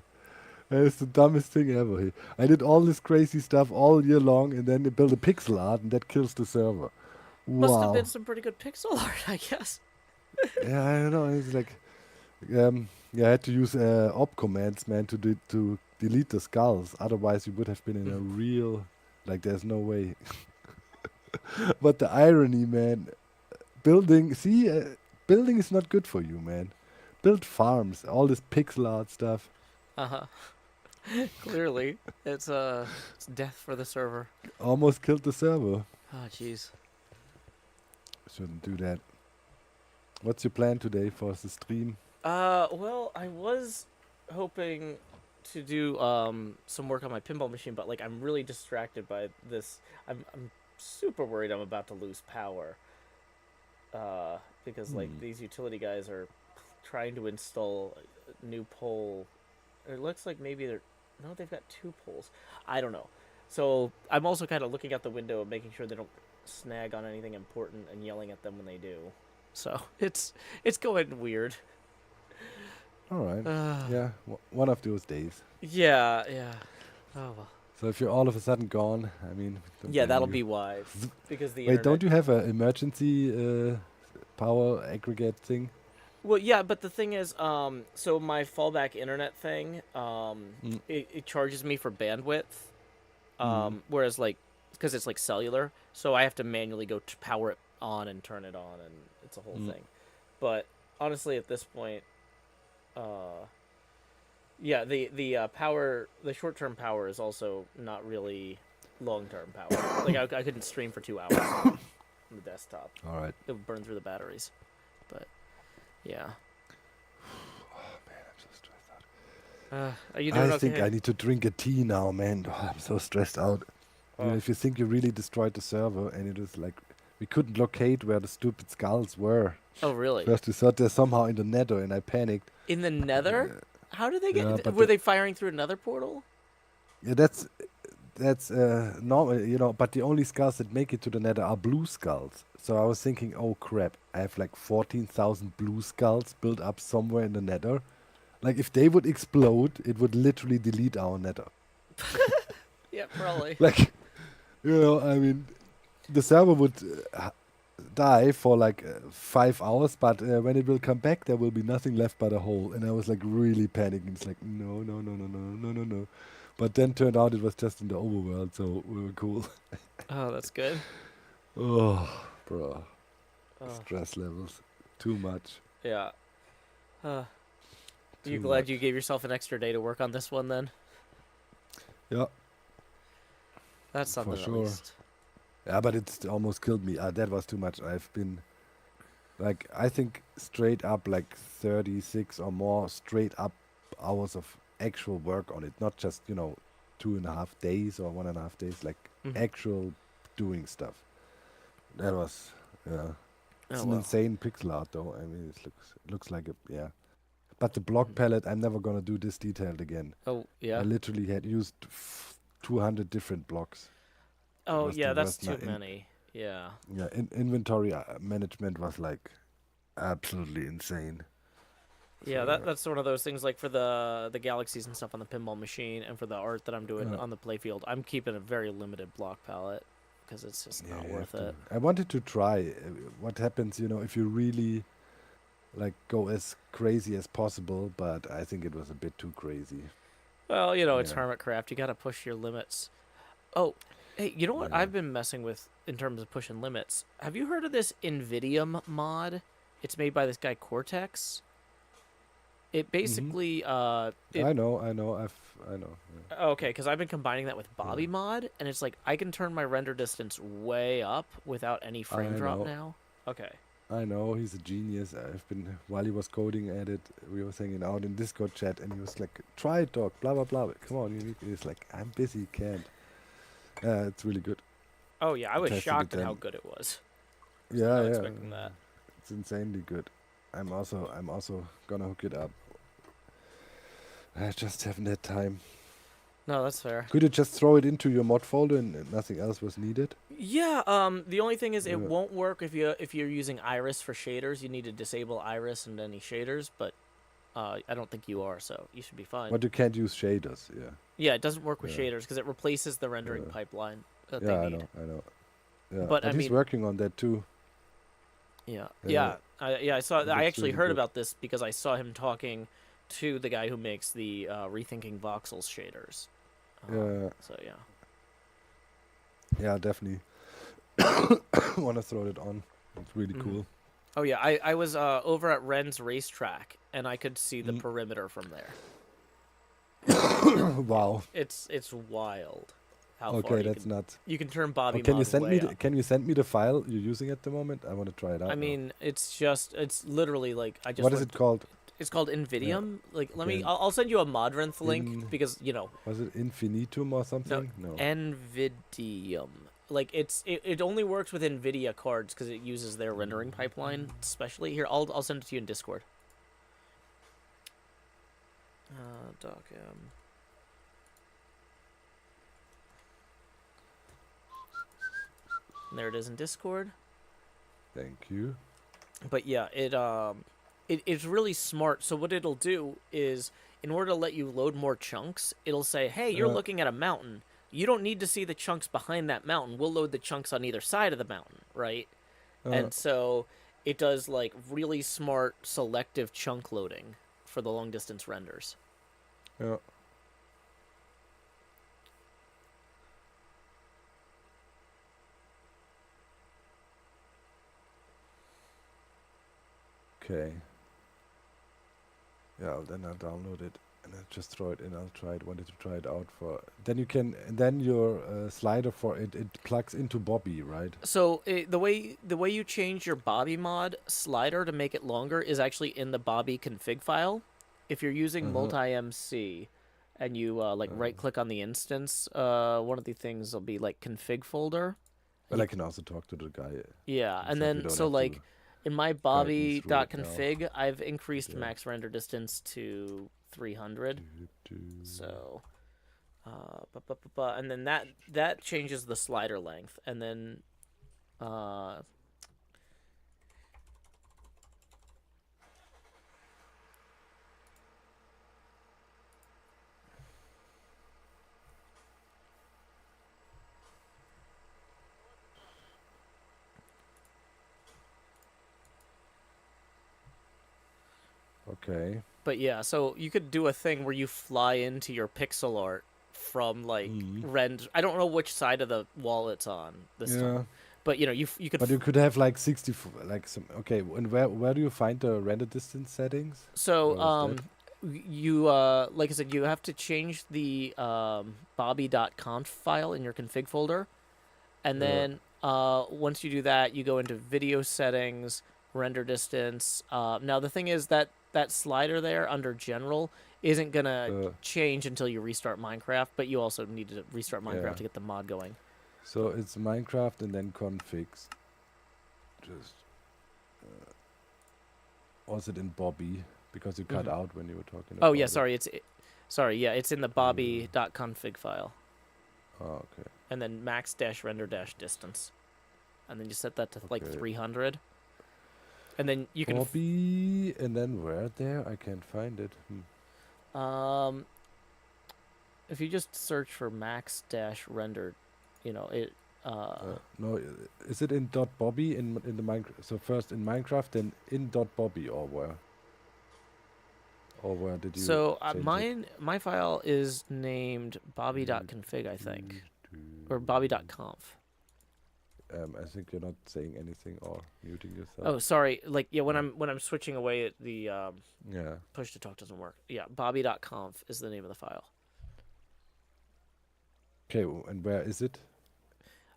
It's the dumbest thing ever. I did all this crazy stuff all year long, and then they build a pixel art, and that kills the server. Must have Wow. been some pretty good pixel art, I guess. Yeah, I don't know. It's like, yeah, I had to use op commands, man, to delete the skulls. Otherwise, you would have been in a real, like, there's no way. But the irony, man, building is not good for you, man. Build farms, all this pixel art stuff. Clearly, it's death for the server. Almost killed the server. Oh, jeez. Shouldn't do that. What's your plan today for the stream? Well, I was hoping to do some work on my pinball machine, but like I'm really distracted by this. I'm super worried I'm about to lose power. Because like these utility guys are trying to install a new pole. It looks like maybe they've got 2 poles. I don't know. So I'm also kind of looking out the window and making sure they don't snag on anything important and yelling at them when they do. So it's going weird. All right. Yeah, one of those days. Yeah. Oh well. So if you're all of a sudden gone, I mean... Yeah, that'll be why. Because the Wait, internet... don't you have an emergency power aggregate thing? Well, yeah, but the thing is, so my fallback internet thing, it charges me for bandwidth, whereas like, because it's like cellular, so I have to manually go to power it on and turn it on, and it's a whole thing. But honestly, at this point, yeah, the power, the short term power is also not really long term power. Like I couldn't stream for 2 hours on the desktop. All right. It would burn through the batteries. But yeah. Oh man, I'm so stressed out. Are you doing I okay? think I need to drink a tea now, man. Oh, I'm so stressed out. You know, if you think you really destroyed the server, and it was like we couldn't locate where the stupid skulls were. Oh, really? First we thought they're somehow in the nether, and I panicked. In the nether? How did they get... Yeah, but were they firing through another portal? Yeah, that's normal, you know. But the only skulls that make it to the nether are blue skulls. So I was thinking, oh crap, I have like 14,000 blue skulls built up somewhere in the nether. Like if they would explode, it would literally delete our nether. Yeah, probably. Like, you know, I mean, the server would die for like 5 hours, but when it will come back, there will be nothing left but a hole. And I was like really panicking. It's like, no, no, no, no, no, no, no, no. But then turned out it was just in the overworld, so we were cool. Oh, that's good. Oh, bro. Oh. Stress levels. Too much. Yeah. You Too glad much. you gave yourself an extra day to work on this one then? Yeah. That's something For at sure. least. Yeah, but it's almost killed me. That was too much. I've been, like, I think straight up like 36 or more straight up hours of actual work on it. Not just, you know, 2.5 days or 1.5 days. Like, actual doing stuff. That was, yeah. It's Oh, an well. insane pixel art, though. I mean, it looks like a, yeah. But the block palette, I'm never going to do this detailed again. Oh, yeah. I literally had used 200 different blocks. Oh, was yeah, the that's worst too many. Yeah. Yeah, inventory management was like absolutely insane. Yeah, that's one of those things like for the galaxies and stuff on the pinball machine and for the art that I'm doing on the playfield. I'm keeping a very limited block palette because it's just not you worth have to. it. I wanted to try what happens, you know, if you really like go as crazy as possible, but I think it was a bit too crazy. Well, you know, it's Yeah. HermitCraft. You got to push your limits. Oh, hey, you know what Yeah. I've been messing with in terms of pushing limits? Have you heard of this NVIDIA mod? It's made by this guy Cortex. It basically, I know. I know. Yeah. okay, because I've been combining that with Bobby mod, and it's like I can turn my render distance way up without any frame I drop know. now. Okay. I know he's a genius. I've been while he was coding at it, we were hanging out in Discord chat, and he was like, "Try it, dog. Blah blah blah. Come on, you need." He's like, "I'm busy, can't." It's really good. Oh yeah, I was Tested shocked it at how then. good it was. Yeah, Not yeah. expecting that. It's insanely good. I'm also gonna hook it up. I just haven't had time. No, that's fair. Could you just throw it into your mod folder and nothing else was needed? Yeah, the only thing is it Yeah. won't work if you're using Iris for shaders. You need to disable Iris and any shaders, but I don't think you are, so you should be fine. But you can't use shaders. Yeah. Yeah, it doesn't work with Yeah. shaders because it replaces the rendering pipeline that Yeah, they I need. know. I know. Yeah. But, I he's mean- working on that too. Yeah, Yeah. I saw. It I looks actually really heard good. about this because I saw him talking to the guy who makes the Rethinking Voxels shaders. Yeah. So yeah. Yeah, definitely. Want to throw it on. It's really cool. Oh yeah, I was over at Ren's racetrack and I could see the perimeter from there. Wow. It's wild. How far Okay, you that's can, nuts. you can turn Bobby Can you mod send way me? up. Can you send me the file you're using at the moment? I want to try it out. I now. mean, it's literally like I just. what is it called? It's called Nvidium. Like, let me. Okay. I'll send you a Modrinth link because Was it Infinitum or something? No. Nvidium. Like it only works with Nvidia cards because it uses their rendering pipeline. Especially here, I'll send it to you in Discord. Docm. There it is in Discord. Thank you. But yeah, it's really smart. So what it'll do is, in order to let you load more chunks, it'll say, "Hey, you're looking at a mountain. You don't need to see the chunks behind that mountain. We'll load the chunks on either side of the mountain, right?" And so it does like really smart selective chunk loading for the long distance renders. Yeah. Okay. Yeah, then I'll download it and I'll just throw it in. I'll try it. Wanted to try it out for. Then you can. And then your slider for it plugs into Bobby, right? So the way you change your Bobby mod slider to make it longer is actually in the Bobby config file. If you're using multi-MC and you like right click on the instance, one of the things will be like config folder. Well, I can also talk to the guy. Yeah, and himself. You then don't so have to like in my guide me through it now. Bobby.config, I've increased Okay. max render distance to 300. So, and then that changes the slider length, and then, Okay. but yeah, so you could do a thing where you fly into your pixel art from like rend. I don't know which side of the wall it's on this time, but you know you could. But you could have like 60, like some. Okay, and where do you find the render distance settings? So you like I said, you have to change the Bobby.conf file in your config folder, and then once you do that, you go into video settings, render distance. Now the thing is that slider there under general isn't gonna change until you restart Minecraft, but you also need to restart Minecraft to get the mod going. So it's Minecraft and then configs. Just was it in Bobby? Because you cut out when you were talking about Oh yeah, sorry, it's in the Bobby.config file. Oh, okay. And then max-render-distance. And then you set that to like 300. And then you can Bobby, and then where there? I can't find it. if you just search for max-render, you know, it no, is it in .bobby in the Minecraft? So first in Minecraft, then in .bobby, or where? Or where did you? So my file is named bobby.config, I think, or bobby.conf. I think you're not saying anything or muting yourself. Oh, sorry. Like when I'm switching away, the Yeah. push to talk doesn't work. Yeah, bobby.conf is the name of the file. Okay, and where is it?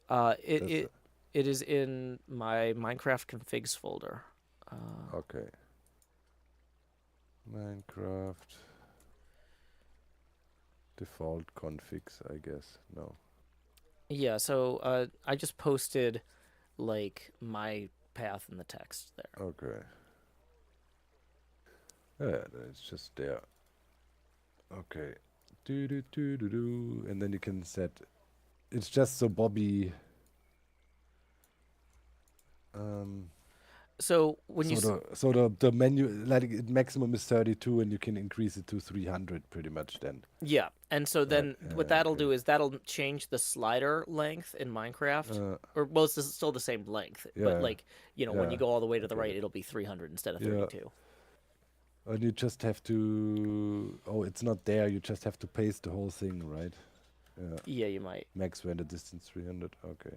It is in my Minecraft configs folder. Okay. Minecraft default configs, I guess. No. Yeah, so I just posted like my path in the text there. Okay. Yeah, it's just there. Okay. And then you can set. It's just so Bobby. So when the menu, like maximum is 32, and you can increase it to 300 pretty much then. Yeah, and so then what that'll do is that'll change the slider length in Minecraft, or well, it's still the same length, but like when you go all the way to the right, it'll be 300 instead of 32. And you just have to. Oh, it's not there. You just have to paste the whole thing, right? Yeah, you might. Max render distance 300. Okay.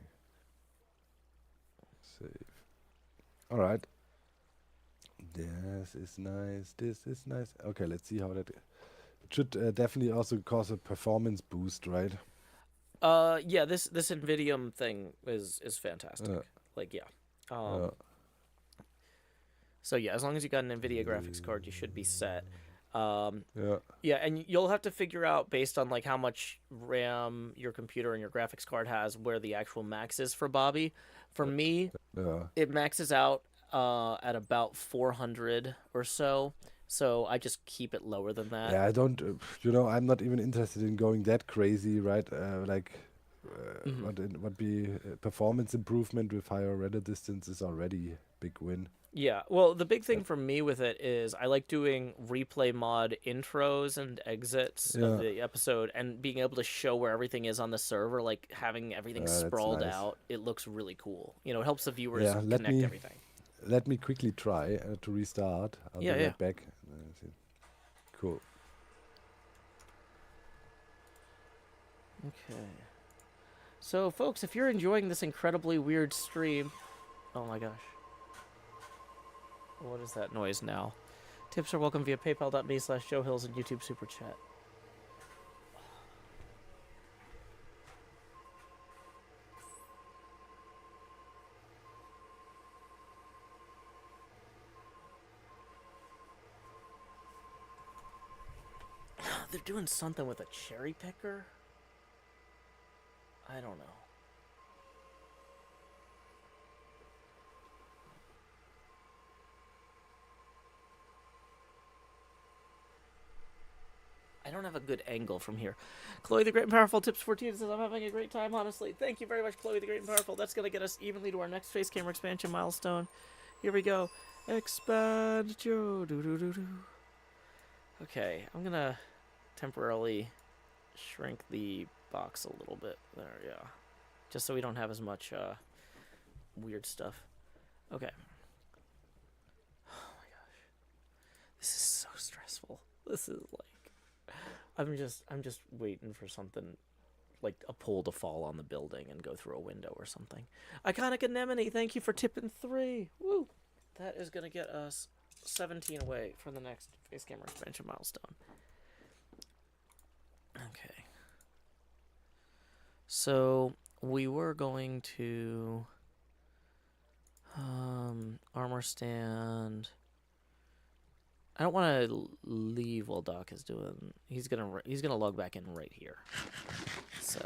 Save. All right. This is nice. This is nice. Okay, let's see how that. It should definitely also cause a performance boost, right? Yeah. This NVIDIA thing is fantastic. So yeah, as long as you got an NVIDIA graphics card, you should be set. Yeah, and you'll have to figure out based on like how much RAM your computer and your graphics card has where the actual max is for Bobby. For me, it maxes out at about 400 or so. So I just keep it lower than that. Yeah, I don't. I'm not even interested in going that crazy, right? What be performance improvement with higher render distance is already big win. Yeah, well, the big thing for me with it is I like doing replay mod intros and exits of the episode and being able to show where everything is on the server, like having everything sprawled out. It looks really cool. It helps the viewers connect everything. let me quickly try to restart. I'll be right back. Cool. Okay. So, folks, if you're enjoying this incredibly weird stream... Oh, my gosh. What is that noise now? Tips are welcome via paypal.me/JoeHills and YouTube Super Chat. They're doing something with a cherry picker? I don't know. I don't have a good angle from here. Chloe the Great and Powerful Tips 14 says, I'm having a great time, honestly. Thank you very much, Chloe the Great and Powerful. That's going to get us evenly to our next face camera expansion milestone. Here we go. Expand Joe. Okay, I'm going to temporarily shrink the box a little bit. There, yeah. Just so we don't have as much weird stuff. Okay. Oh my gosh. This is so stressful. This is like... I'm just waiting for something like a pole to fall on the building and go through a window or something. Iconic Anemone, thank you for tipping 3. Woo! That is gonna get us 17 away from the next face camera expansion milestone. Okay. So we were going to armor stand. I don't want to leave while Doc is doing. He's gonna log back in right here. So,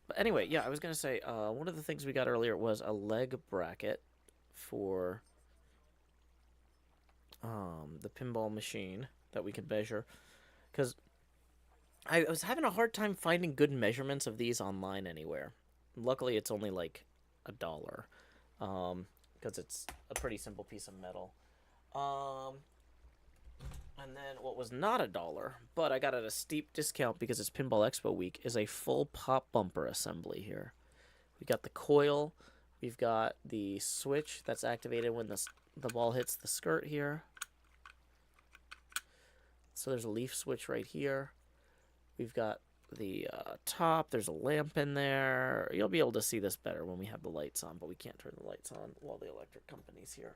but anyway, yeah, I was gonna say one of the things we got earlier was a leg bracket for the pinball machine that we could measure, because I was having a hard time finding good measurements of these online anywhere. Luckily, it's only like $1. Because it's a pretty simple piece of metal. And then what was not $1, but I got at a steep discount because it's Pinball Expo week, is a full pop bumper assembly here. We got the coil. We've got the switch that's activated when the ball hits the skirt here. So there's a leaf switch right here. We've got the top. There's a lamp in there. You'll be able to see this better when we have the lights on, but we can't turn the lights on while the electric company's here,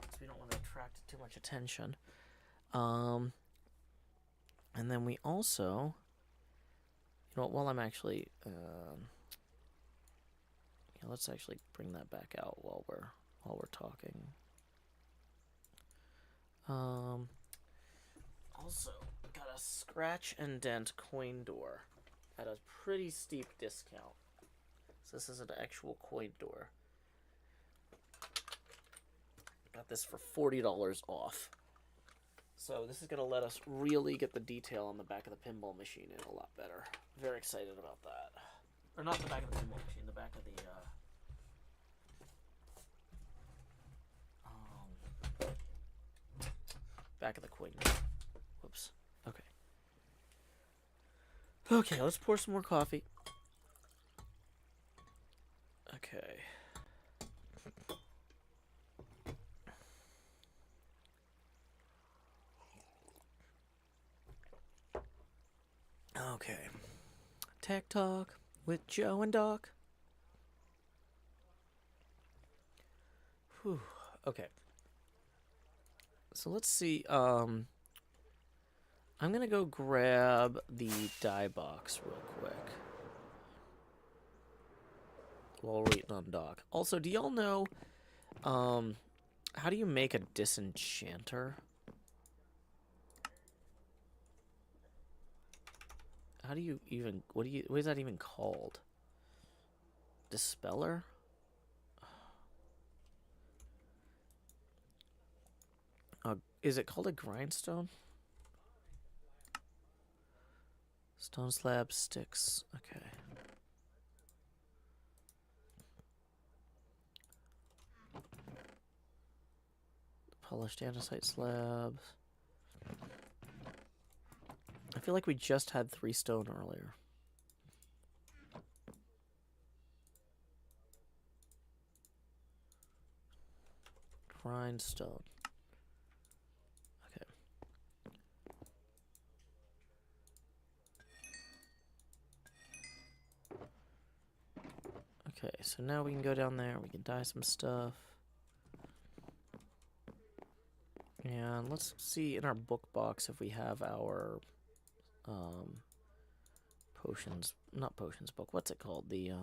so we don't want to attract too much attention. And then we also, you know, while I'm actually, let's actually bring that back out while we're talking. Also got a scratch and dent coin door at a pretty steep discount. So this is an actual coin door. Got this for $40 off. So this is going to let us really get the detail on the back of the pinball machine in a lot better. Very excited about that. Or not the back of the pinball machine, the back of the back of the coin door. Whoops. Okay. Okay, let's pour some more coffee. Okay. Okay. Tech Talk with Joe and Doc. Whew. Okay. So let's see. I'm gonna go grab the die box real quick while we're waiting on Doc. Also, do y'all know how do you make a disenchanter? How do you even what is that even called? Dispeller? Is it called a grindstone? Stone slab sticks. Okay. Polished andesite slabs. I feel like we just had 3 stone earlier. grindstone. Okay. Okay, so now we can go down there, we can dye some stuff. And let's see in our book box if we have our potions, not potions book, what's it called? The I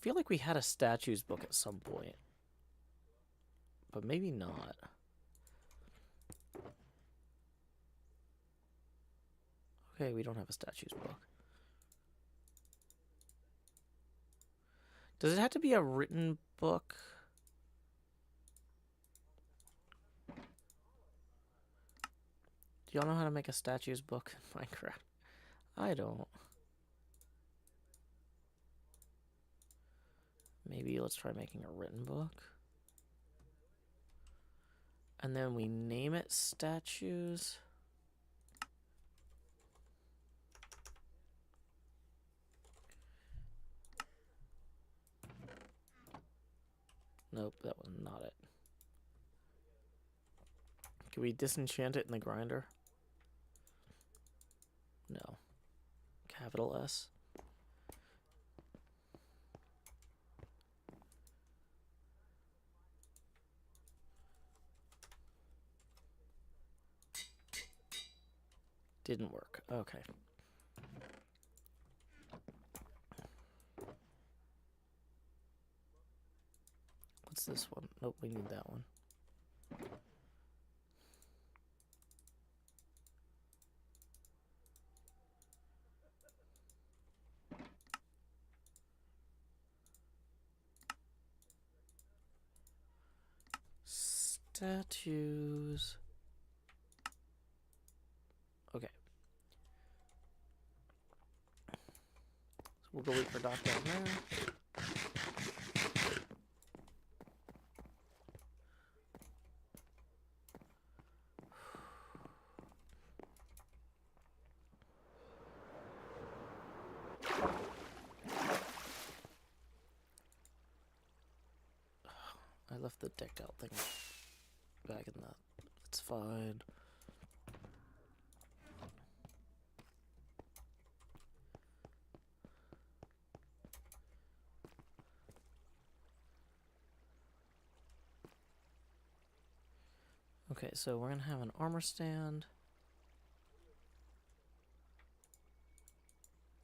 feel like we had a statues book at some point, but maybe not. Okay, we don't have a statues book. Does it have to be a written book? Do y'all know how to make a statues book in Minecraft? I don't. Maybe let's try making a written book. And then we name it statues. Nope, that was not it. Can we disenchant it in the grinder? No. Capital S. Didn't work. Okay. What's this one? Nope, we need that one. Statues. Okay. So we'll go wait for Doc down there. I left the decked out thing back in that. It's fine. Okay, so we're gonna have an armor stand.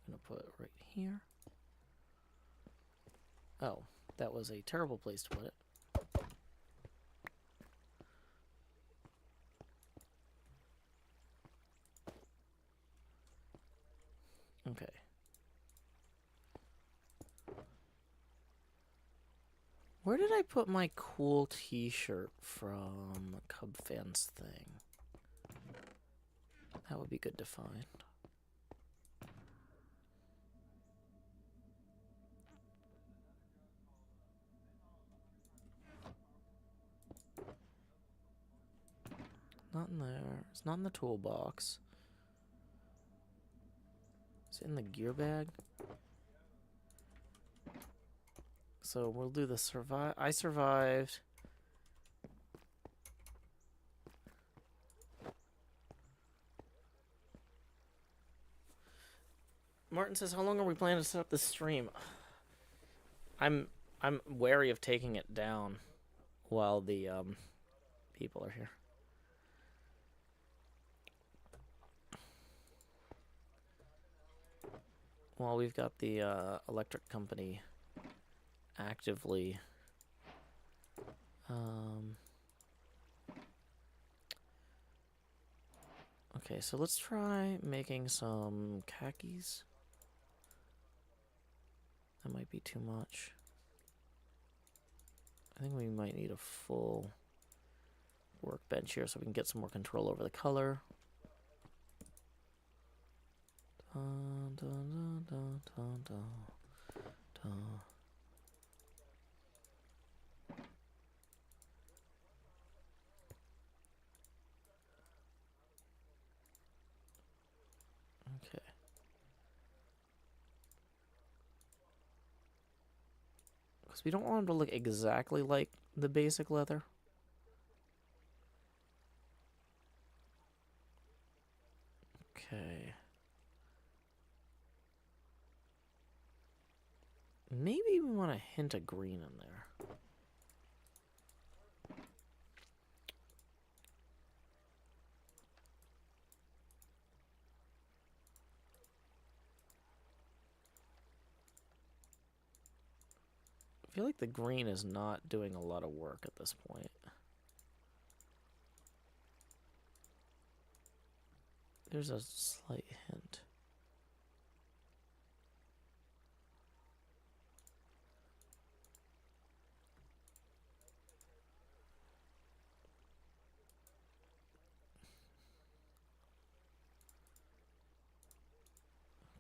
I'm gonna put it right here. Oh, that was a terrible place to put it. Okay. Where did I put my cool t-shirt from Cub Fans thing? That would be good to find. Not in there. It's not in the toolbox. Is it in the gear bag? So we'll do the survive. I survived. Martin says, "How long are we planning to set up this stream?" I'm wary of taking it down while the people are here. While we've got the electric company actively okay, so let's try making some khakis. That might be too much. I think we might need a full workbench here so we can get some more control over the color. Dun, dun, dun, dun, dun, dun. Okay. Because we don't want them to look exactly like the basic leather. Okay. Maybe we want a hint of green in there. I feel like the green is not doing a lot of work at this point. There's a slight hint.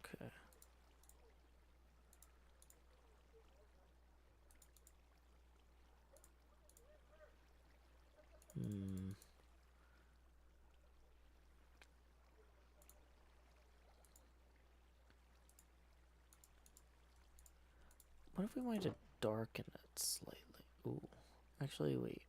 Okay. What if we wanted to darken it slightly? Ooh. Actually, wait.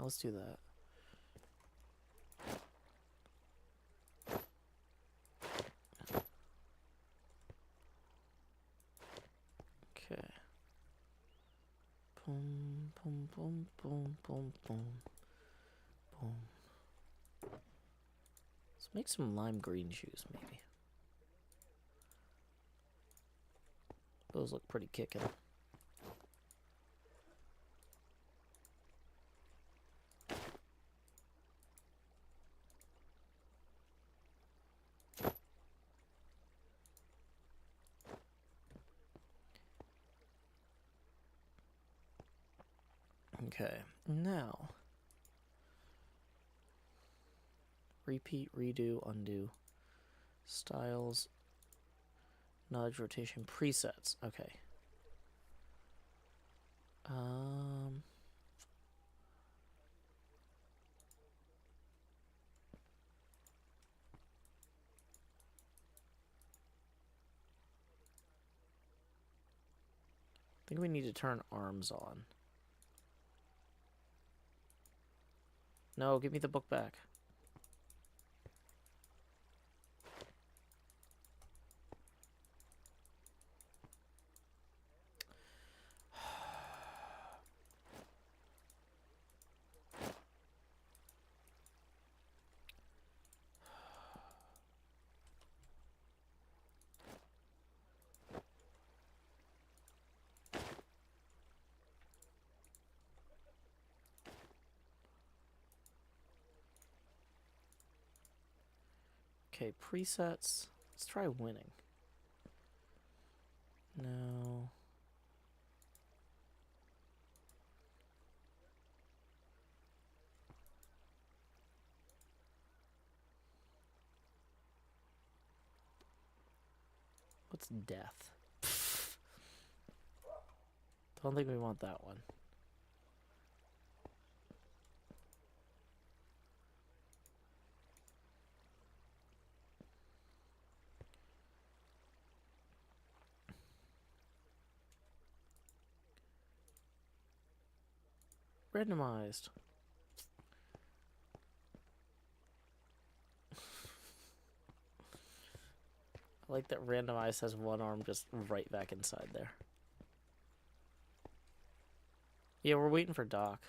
Let's do that. Okay. Boom, boom, boom, boom, boom, boom, boom. Let's make some lime green shoes, maybe. Those look pretty kickin'. Okay, now repeat, redo, undo, styles, nudge, rotation, presets. Okay. I think we need to turn arms on. No, give me the book back. Okay, presets. Let's try winning. No. What's death? Don't think we want that one. Randomized. I like that randomized has one arm just right back inside there. Yeah, we're waiting for Doc.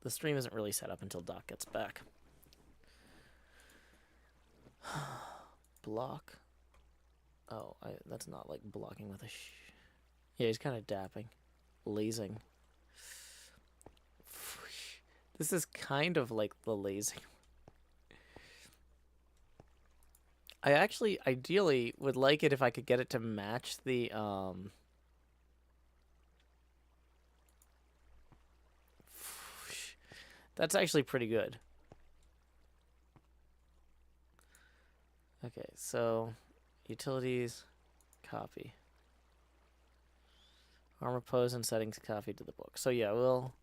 The stream isn't really set up until Doc gets back. Block. Oh, that's not like blocking with a yeah, he's kind of dapping. Lasing. This is kind of like the lasing. I actually, ideally, would like it if I could get it to match the, That's actually pretty good. Okay, so utilities, copy. Armor pose and settings copy to the book. So yeah, we'll...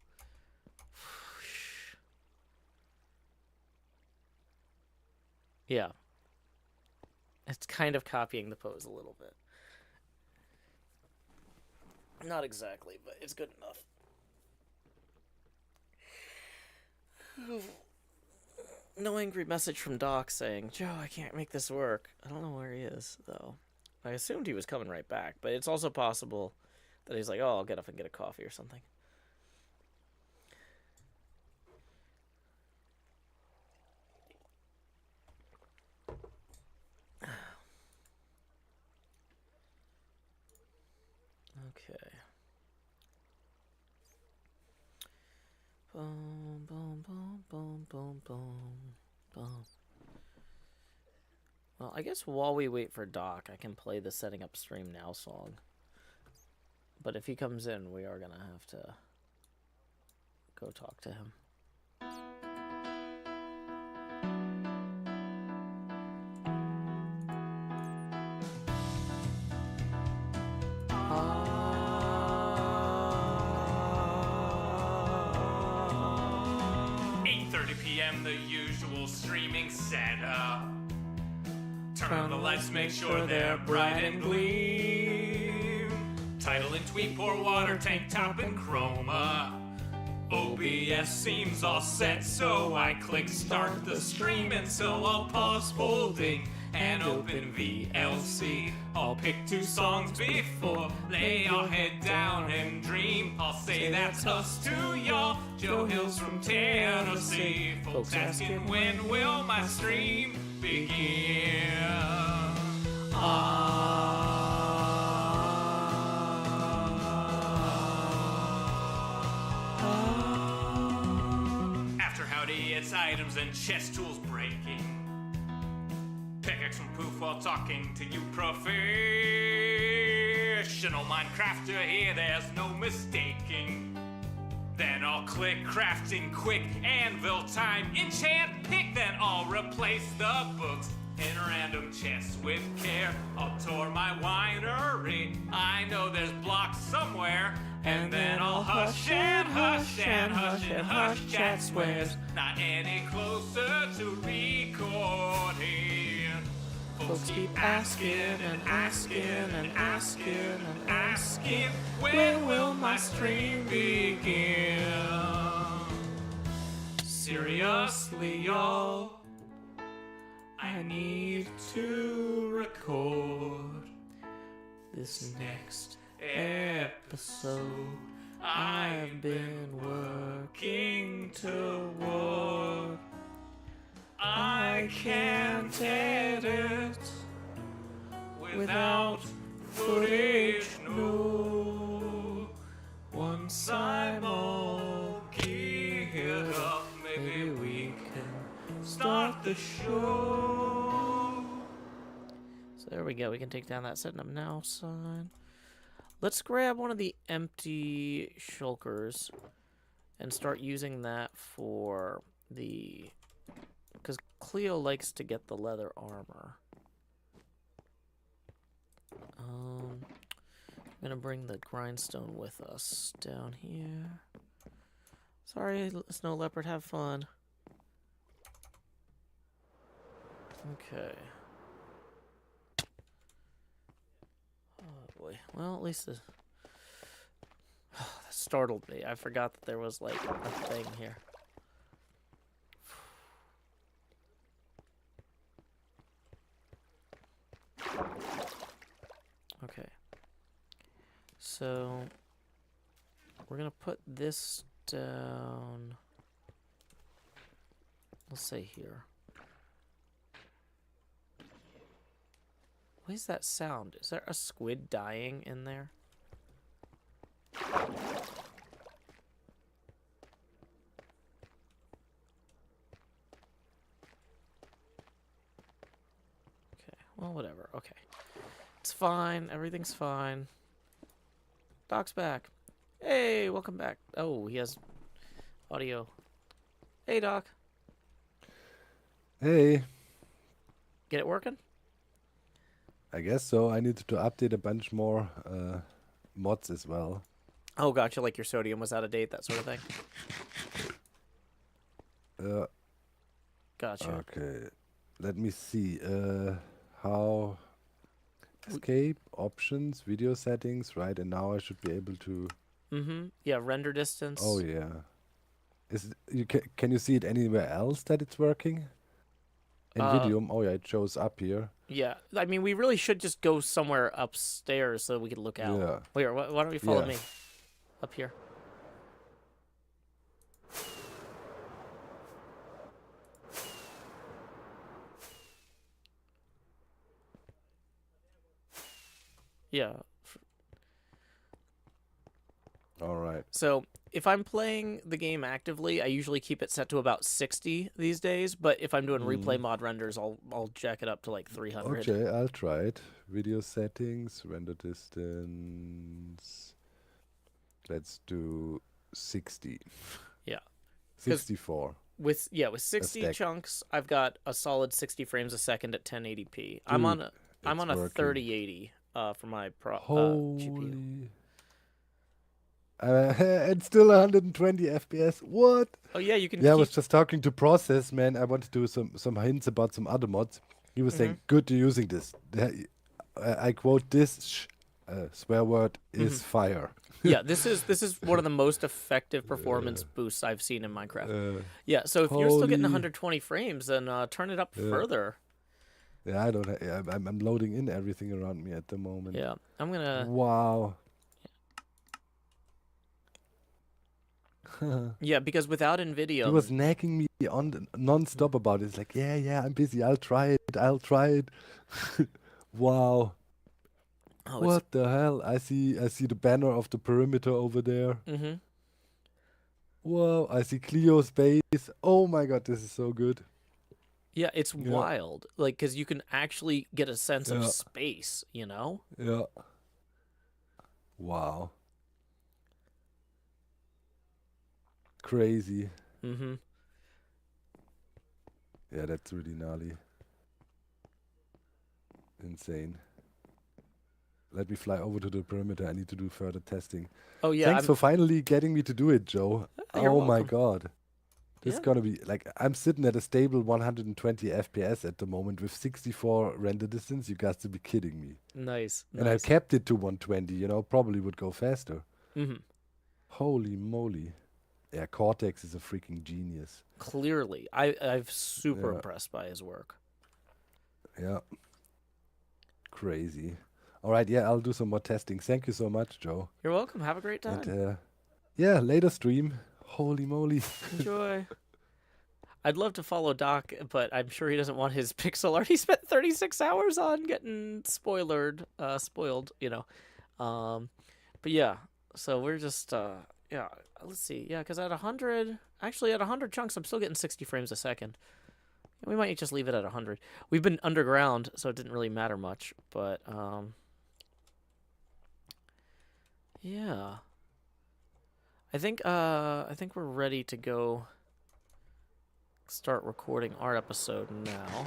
Yeah. It's kind of copying the pose a little bit. Not exactly, but it's good enough. No angry message from Doc saying, Joe, I can't make this work. I don't know where he is, though. I assumed he was coming right back, but it's also possible that he's like, oh, I'll get up and get a coffee or something. Okay. Boom, boom, boom, boom, boom, boom, boom. Well, I guess while we wait for Doc, I can play the Setting Up Stream Now song. But if he comes in, we are going to have to go talk to him. The usual streaming setup. Turn on the lights, make sure they're bright and gleam. Title and tweet, pour water, tank top and chroma. OBS seems all set, so I click start the stream, and so I'll pause holding and open VLC. I'll pick 2 songs before lay your head down and dream. I'll say that's us to y'all, Joe Hills from Tennessee. Folks asking when will my stream begin? After howdy, it's items and chess tools breaking. Pickaxe and poof while talking to you professional Minecrafter here, there's no mistaking. Then I'll click crafting quick, anvil time, enchant pick, then I'll replace the books in random chests with care. I'll tour my winery, I know there's blocks somewhere, and then I'll hush and hush and hush and hush chat swears, not any closer to recording. Folks keep asking and asking and asking and asking, when will my stream begin? Seriously, y'all, I need to record this next episode. I've been working toward. I can't edit without footage, no. Once I'm all geared up, maybe we can start the show. So there we go. We can take down that Setting Up Now sign. Let's grab one of the empty shulkers and start using that for the... Because Cleo likes to get the leather armor. I'm going to bring the grindstone with us down here. Sorry, Snow Leopard, have fun. Okay. Oh boy. Well, at least the... that startled me. I forgot that there was, like, a thing here. Okay, so we're gonna put this down, let's say here. What is that sound? Is there a squid dying in there? Okay, well, whatever, okay. It's fine. Everything's fine. Doc's back. Hey, welcome back. Oh, he has audio. Hey, Doc. Hey. Get it working? I guess so. I need to update a bunch more mods as well. Oh, gotcha. Like your sodium was out of date, that sort of thing. Gotcha. Okay. Let me see. How escape options, video settings, right? And now I should be able to. Yeah, render distance. Oh yeah. Can you see it anywhere else that it's working? In video. Oh yeah, it shows up here. Yeah, I mean, we really should just go somewhere upstairs so we can look out. Yeah. Wait, why don't you follow Yeah. me? Up here. Yeah. All right. So if I'm playing the game actively, I usually keep it set to about 60 these days. But if I'm doing replay mod renders, I'll jack it up to like 300. Okay, I'll try it. Video settings, render distance. Let's do 60. Yeah. 64. With 60 stack. chunks, I've got a solid 60 frames a second at 1080p. I'm on a working. 3080 for my GPU. Holy. And still 120 FPS. What? Oh yeah, you can. Yeah, I was just talking to Process, man. I wanted to do some hints about some other mods. He was saying, good you're using this. I quote this swear word is fire. Yeah, this is one of the most effective performance boosts I've seen in Minecraft. Yeah, so if you're still getting 120 frames, then turn it up further. Yeah, I don't. I'm loading in everything around me at the moment. Yeah, I'm gonna. Wow. Yeah, because without InVideo, He was nagging me on non-stop about it. It's like, yeah, I'm busy. I'll try it. Wow. Oh, What the hell? I see the banner of the perimeter over there. Whoa, I see Clio space. Oh my god, this is so good. Yeah, it's wild. Like, because you can actually get a sense of space, you know? Yeah. Wow. Crazy. Yeah, that's really gnarly. Insane. Let me fly over to the perimeter. I need to do further testing. Oh yeah. Thanks for finally getting me to do it, Joe. You're Oh my welcome. god. This is gonna be like, I'm sitting at a stable 120 FPS at the moment with 64 render distance. You got to be kidding me. Nice. And I kept it to 120, probably would go faster. Holy moly. Yeah, Cortex is a freaking genius. Clearly. I'm super impressed by his work. Yeah. Crazy. All right, yeah, I'll do some more testing. Thank you so much, Joe. You're welcome. Have a great time. And, yeah, later stream. Holy moly. Enjoy. I'd love to follow Doc, but I'm sure he doesn't want his pixel art. He spent 36 hours on getting spoiled, But yeah, so we're just, let's see. Yeah, because at 100 chunks, I'm still getting 60 frames a second. We might just leave it at 100. We've been underground, so it didn't really matter much, but, yeah. I think we're ready to go start recording our episode now.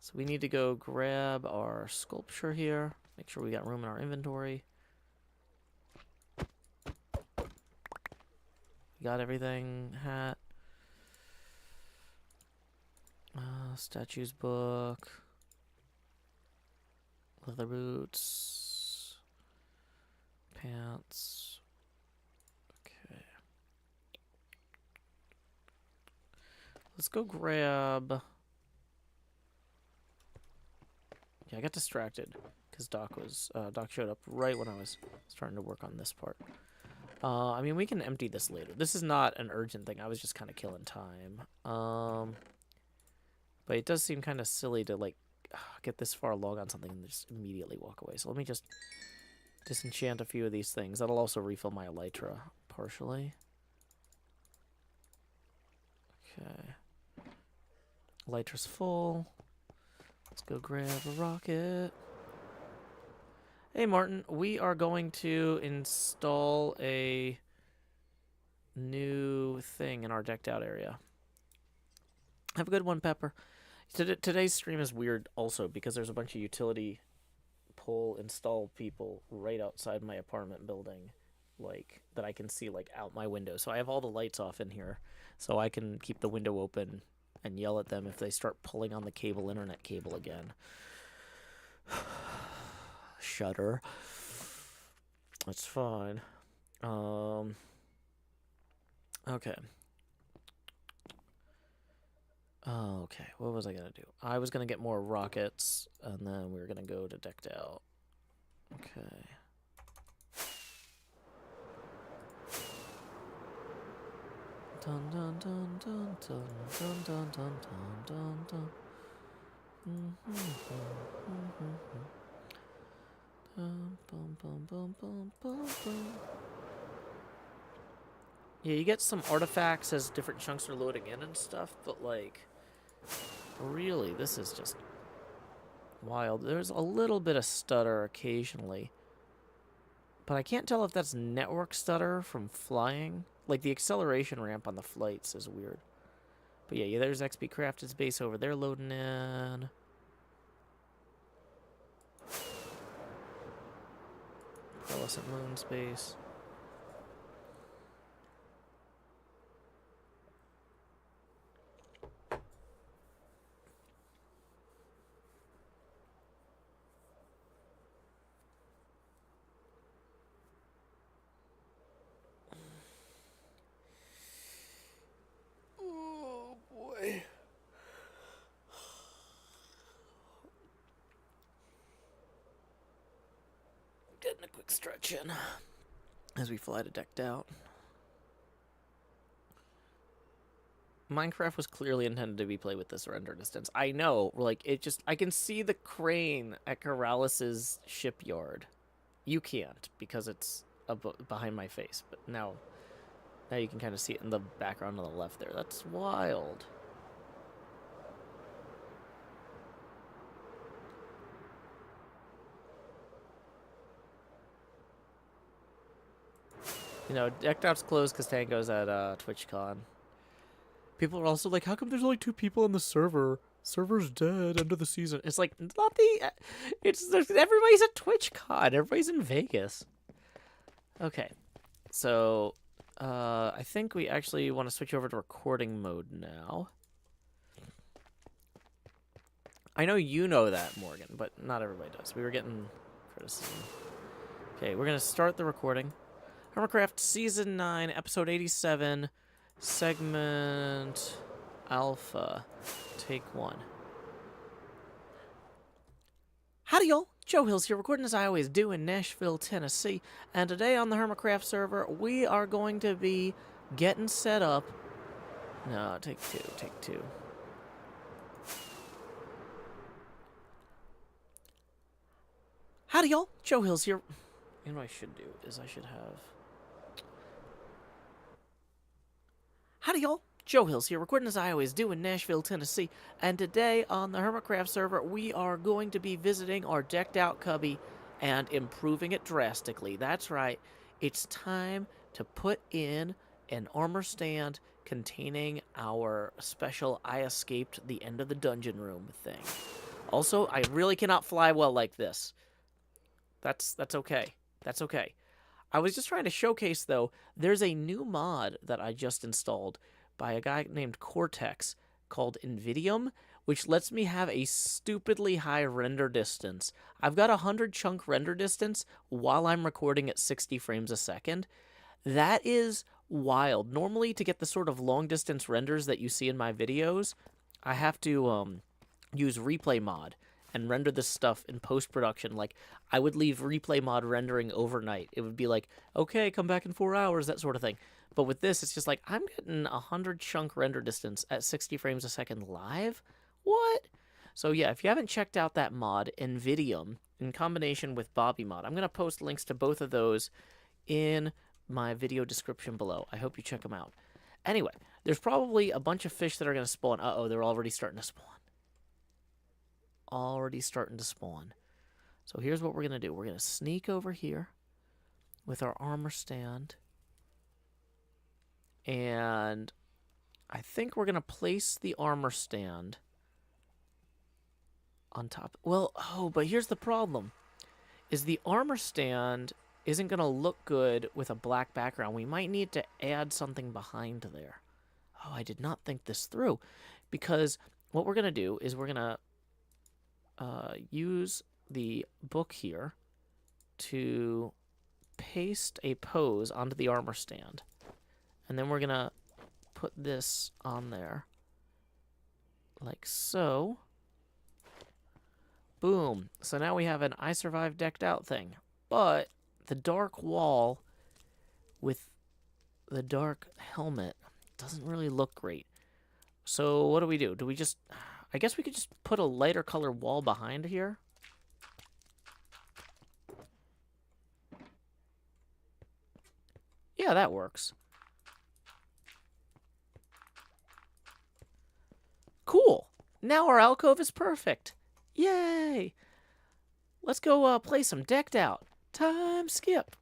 So we need to go grab our sculpture here. Make sure we got room in our inventory. Got everything. Hat. Statues book. Leather boots. Pants. Okay. Let's go grab... Yeah, I got distracted because Doc showed up right when I was starting to work on this part. I mean, we can empty this later. This is not an urgent thing. I was just kind of killing time. But it does seem kind of silly to, like, get this far along on something and just immediately walk away. So let me just disenchant a few of these things. That'll also refill my elytra partially. Okay. Elytra's full. Let's go grab a rocket. Hey, Martin, we are going to install a new thing in our decked out area. Have a good one, Pepper. Today's stream is weird also because there's a bunch of utility pole install people right outside my apartment building, like that I can see like out my window. So I have all the lights off in here, so I can keep the window open and yell at them if they start pulling on the internet cable again. Shudder. That's fine. Okay. Okay, what was I gonna do? I was gonna get more rockets, and then we were gonna go to decked out. Okay. Dun dun dun dun dun dun dun dun dun dun. Bum bum bum bum bum bum. Yeah, you get some artifacts as different chunks are loading in and stuff, but like, really, this is just wild. There's a little bit of stutter occasionally, but I can't tell if that's network stutter from flying. Like, the acceleration ramp on the flights is weird. But yeah, there's HermitCraft's base over there loading in. Pearlescent Moon's base. Oh boy. Getting a quick stretch in as we fly to decked out. Minecraft was clearly intended to be played with this render distance. I know, like, it just, I can see the crane at Corralis's shipyard. You can't, because it's behind my face, but now you can kind of see it in the background on the left there. That's wild. You know, decked out's closed because Tango's at TwitchCon. People are also like, how come there's only 2 people on the server? Server's dead, end of the season. It's like, not the... everybody's at TwitchCon. Everybody's in Vegas. Okay. So, I think we actually want to switch over to recording mode now. I know you know that, Morgan, but not everybody does. We were getting criticism. Okay, we're going to start the recording. HermitCraft Season 9, Episode 87... Segment Alpha, Take 1. Howdy, y'all. Joe Hills here, recording as I always do in Nashville, Tennessee. And today on the HermitCraft server, we are going to be getting set up. No, take two. Howdy, y'all. Joe Hills here. You know what I should do is I should have... Howdy, y'all. Joe Hills here, recording as I always do in Nashville, Tennessee. And today on the HermitCraft server, we are going to be visiting our decked out cubby and improving it drastically. That's right. It's time to put in an armor stand containing our special I escaped the end of the dungeon room thing. Also, I really cannot fly well like this. That's okay. That's okay. I was just trying to showcase, though, there's a new mod that I just installed by a guy named Cortex called Invidium, which lets me have a stupidly high render distance. I've got 100 chunk render distance while I'm recording at 60 frames a second. That is wild. Normally, to get the sort of long-distance renders that you see in my videos, I have to use replay mod and render this stuff in post-production. Like, I would leave replay mod rendering overnight. It would be like, okay, come back in 4 hours, that sort of thing. But with this, it's just like, I'm getting 100 chunk render distance at 60 frames a second live? What? So yeah, if you haven't checked out that mod, Invidium, in combination with Bobby Mod, I'm going to post links to both of those in my video description below. I hope you check them out. Anyway, there's probably a bunch of fish that are going to spawn. Uh-oh, they're already starting to spawn. Already starting to spawn. So here's what we're going to do. We're going to sneak over here with our armor stand. And I think we're going to place the armor stand on top. Well, oh, but here's the problem. Is the armor stand isn't going to look good with a black background. We might need to add something behind there. Oh, I did not think this through. Because what we're going to do is we're going to use the book here to paste a pose onto the armor stand. And then we're going to put this on there. Like so. Boom. So now we have an I survived decked out thing. But the dark wall with the dark helmet doesn't really look great. So what do? Do we just... I guess we could just put a lighter color wall behind here. Yeah, that works. Cool. Now our alcove is perfect. Yay! Let's go play some decked out. Time skip.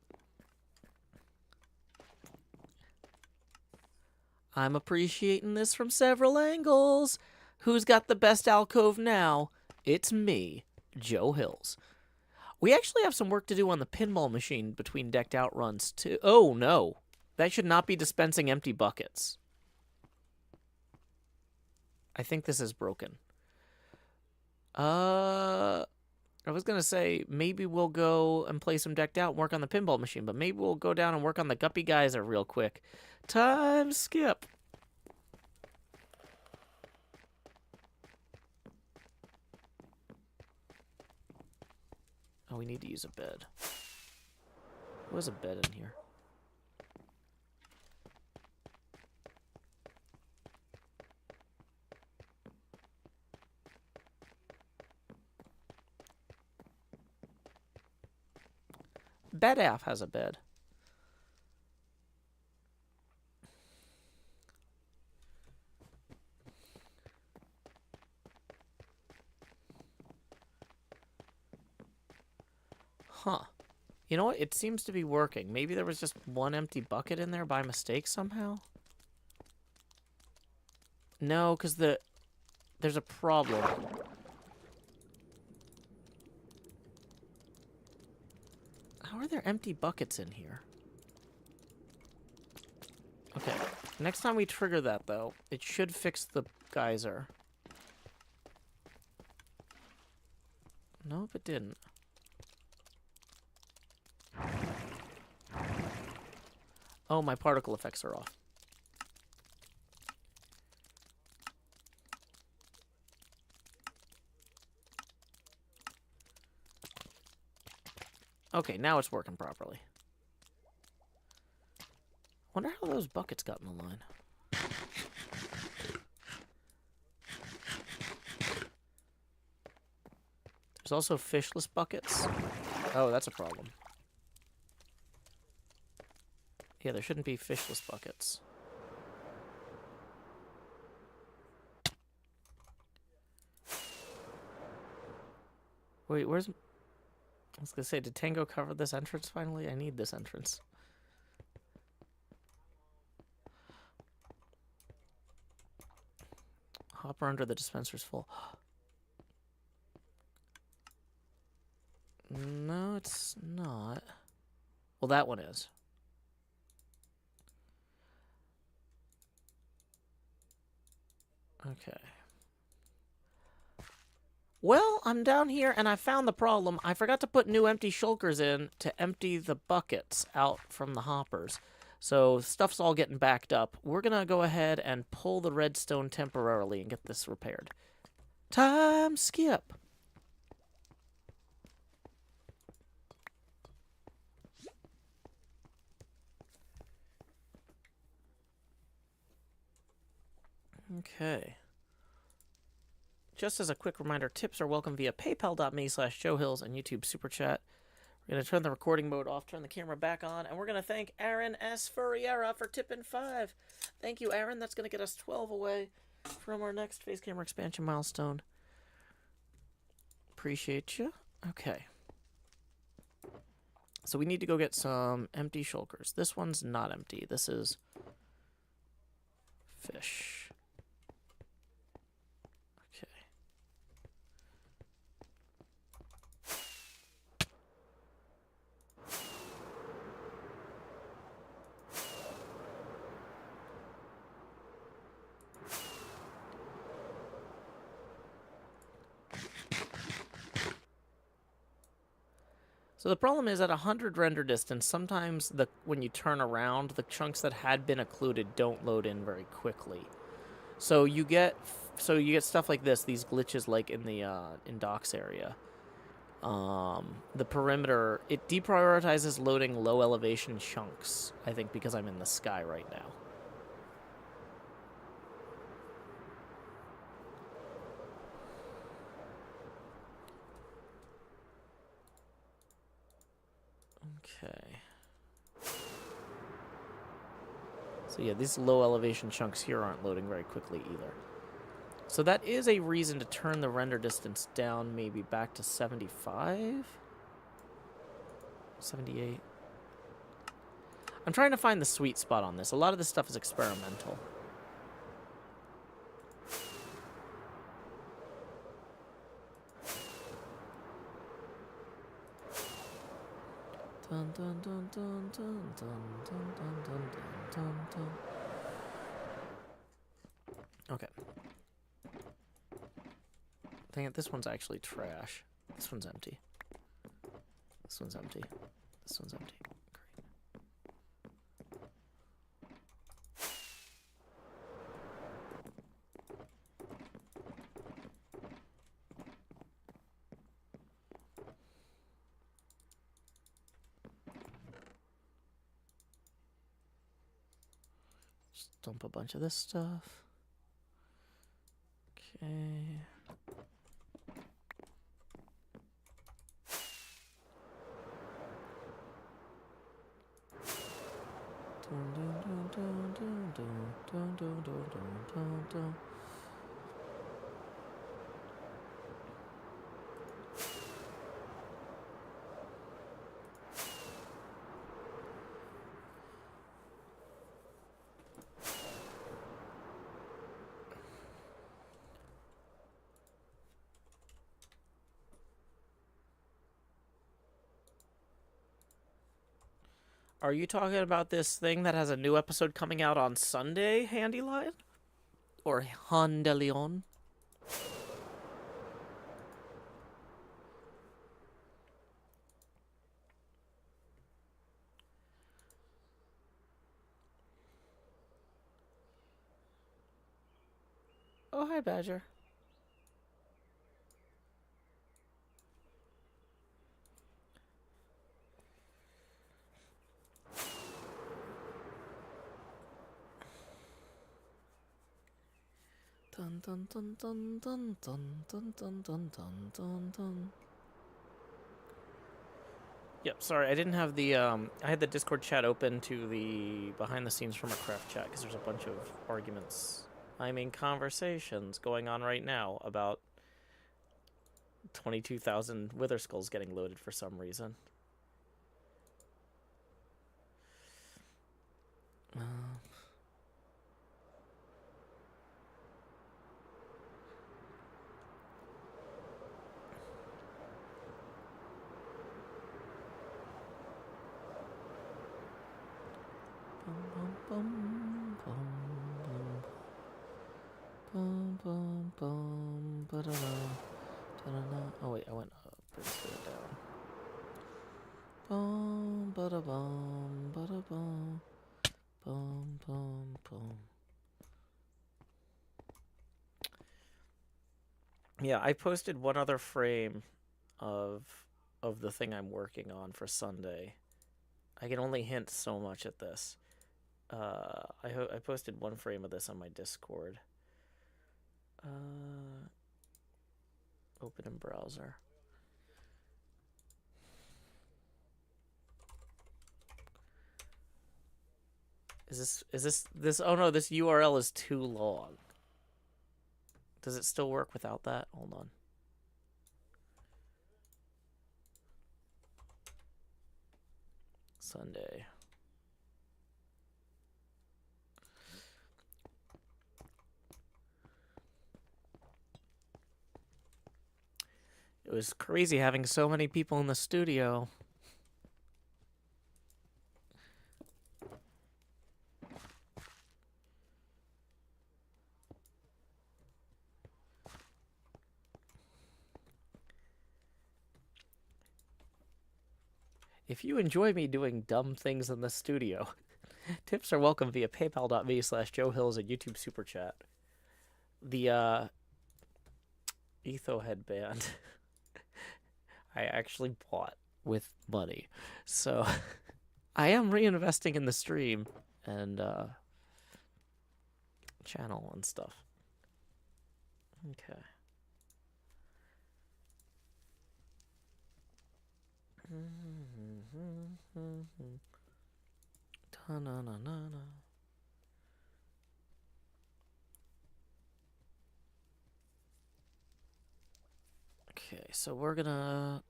I'm appreciating this from several angles. Who's got the best alcove now? It's me, Joe Hills. We actually have some work to do on the pinball machine between decked out runs, too. Oh, no. That should not be dispensing empty buckets. I think this is broken. I was going to say, maybe we'll go and play some decked out and work on the pinball machine, but maybe we'll go down and work on the Guppy Geyser real quick. Time skip. Oh, we need to use a bed. There's a bed in here. Bedaf has a bed. Huh. You know what? It seems to be working. Maybe there was just one empty bucket in there by mistake somehow? No, because there's a problem. How are there empty buckets in here? Okay. Next time we trigger that, though, it should fix the geyser. Nope, it didn't. Oh, my particle effects are off. Okay, now it's working properly. Wonder how those buckets got in the line. There's also fishless buckets. Oh, that's a problem. Yeah, there shouldn't be fishless buckets. Wait, where's... I was gonna say, did Tango cover this entrance finally? I need this entrance. Hopper under the dispenser's full. No, it's not. Well, that one is. Okay. Well, I'm down here and I found the problem. I forgot to put new empty shulkers in to empty the buckets out from the hoppers. So stuff's all getting backed up. We're going to go ahead and pull the redstone temporarily and get this repaired. Time skip. Okay. Just as a quick reminder, tips are welcome via paypal.me/JoeHills and YouTube Super Chat. We're going to turn the recording mode off, turn the camera back on, and we're going to thank Aaron S. Ferriera for tipping 5. Thank you, Aaron. That's going to get us 12 away from our next face camera expansion milestone. Appreciate you. Okay. So we need to go get some empty shulkers. This one's not empty. This is fish. Okay. So the problem is at 100 render distance, sometimes when you turn around, the chunks that had been occluded don't load in very quickly. So you get stuff like this, these glitches like in the in docks area. The perimeter, it deprioritizes loading low elevation chunks, I think because I'm in the sky right now. Okay. So yeah, these low elevation chunks here aren't loading very quickly either. So that is a reason to turn the render distance down maybe back to 75? 78? I'm trying to find the sweet spot on this. A lot of this stuff is experimental. Dun, dun, dun, dun, dun, dun, dun, dun, dun, dun, dun. Okay. Dang it, this one's actually trash. This one's empty. This one's empty. This one's empty. Great. Just dump a bunch of this stuff. Okay. Dun, dun, dun, dun, dun, dun, dun, dun, dun, dun, dun. Are you talking about this thing that has a new episode coming out on Sunday, Handyline? Or Handelion? Oh, hi, Badger. Dun dun dun dun dun dun dun dun dun dun dun dun. Yep, sorry, I didn't have the I had the Discord chat open to the behind the scenes from HermitCraft chat because there's a bunch of arguments. I mean conversations going on right now about 22,000 Wither Skulls getting loaded for some reason. Oh wait, I went up instead of down. Bum bada bum bada bum bum bum bum. Yeah, I posted one other frame of the thing I'm working on for Sunday. I can only hint so much at this. I posted one frame of this on my Discord. Open in browser. Is this? Oh no, this URL is too long. Does it still work without that? Hold on. Sunday. was crazy having so many people in the studio. If you enjoy me doing dumb things in the studio, tips are welcome via paypal.me/JoeHills and YouTube Super Chat. The Etho headband I actually bought with money. So I am reinvesting in the stream and channel and stuff. Okay. Ta-na-na-na-na. Okay, so we're gonna...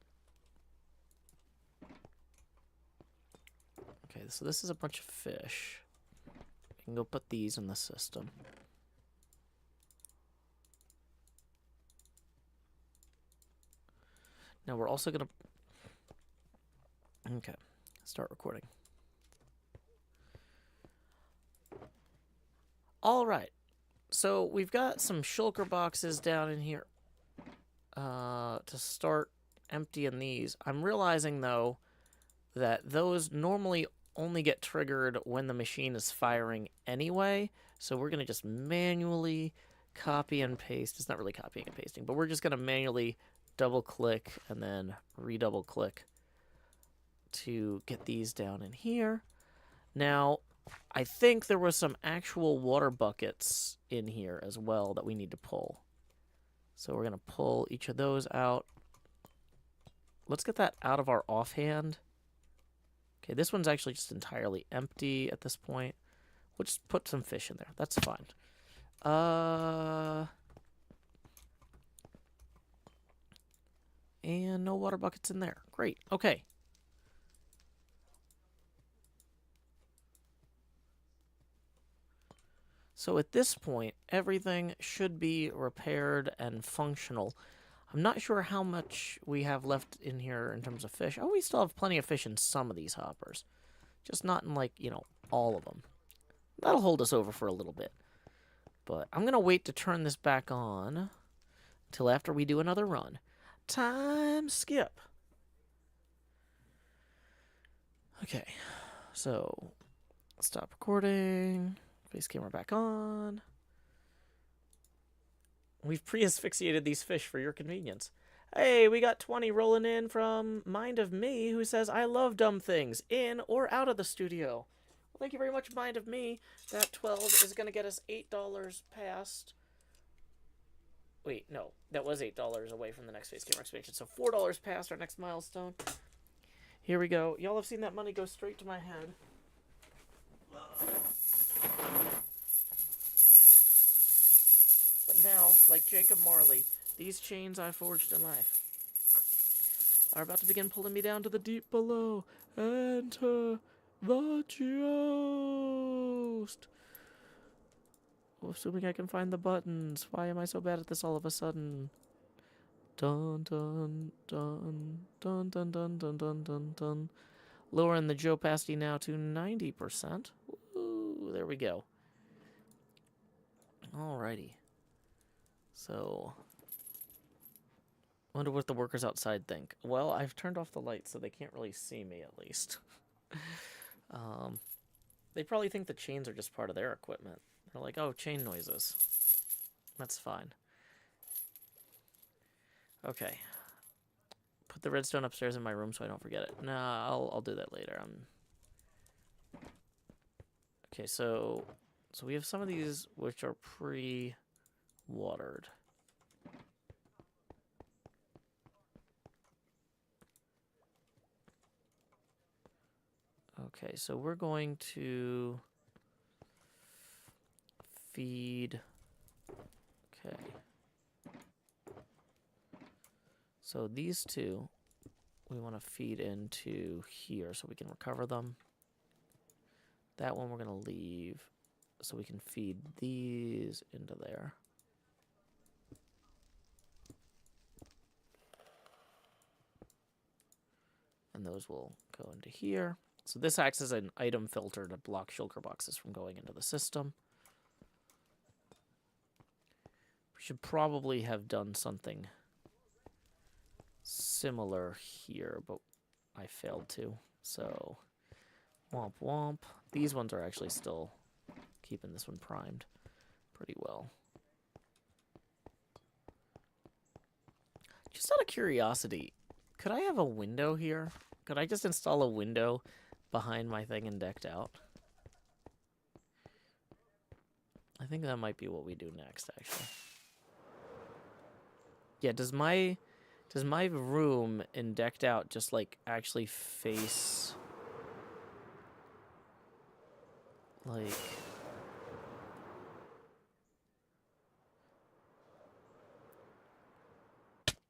Okay, so this is a bunch of fish. We can go put these in the system. Now we're also gonna... Okay, start recording. All right, so we've got some shulker boxes down in here to start emptying these. I'm realizing, though, that those normally only get triggered when the machine is firing anyway, so we're going to just manually copy and paste. It's not really copying and pasting, but we're just going to manually double-click and then redouble-click to get these down in here. Now, I think there was some actual water buckets in here as well that we need to pull. So we're going to pull each of those out. Let's get that out of our offhand. Okay, this one's actually just entirely empty at this point. We'll just put some fish in there. That's fine. And no water buckets in there. Great. Okay. So at this point, everything should be repaired and functional. I'm not sure how much we have left in here in terms of fish. Oh, we still have plenty of fish in some of these hoppers. Just not in, like, you know, all of them. That'll hold us over for a little bit. But I'm going to wait to turn this back on until after we do another run. Time skip. Okay, so stop recording. Face camera back on. We've pre-asphyxiated these fish for your convenience. Hey, we got 20 rolling in from Mind of Me, who says, I love dumb things, in or out of the studio. Well, thank you very much, Mind of Me. That 12 is going to get us $8 past... Wait, no. That was $8 away from the next face camera expansion. So $4 past our next milestone. Here we go. Y'all have seen that money go straight to my head. But now, like Jacob Marley, these chains I forged in life are about to begin pulling me down to the deep below. Enter the ghost. Well, assuming I can find the buttons. Why am I so bad at this all of a sudden? Dun dun dun dun dun dun dun dun dun dun. Lowering the Joe Pasty now to 90%. Ooh, there we go. Alrighty. So, wonder what the workers outside think. Well, I've turned off the lights, so they can't really see me, at least. They probably think the chains are just part of their equipment. They're like, oh, chain noises. That's fine. Okay. Put the redstone upstairs in my room so I don't forget it. Nah, I'll do that later. Okay, so we have some of these which are pre-watered. Okay, so we're going to feed. Okay. So these two, we want to feed into here so we can recover them. That one we're going to leave so we can feed these into there. and those will go into here. So this acts as an item filter to block shulker boxes from going into the system. We should probably have done something similar here, but I failed to. So, womp womp. These ones are actually still keeping this one primed pretty well. Just out of curiosity, could I have a window here? Could I just install a window behind my thing and decked out? I think that might be what we do next, actually. Yeah, does my room in decked out just like actually face like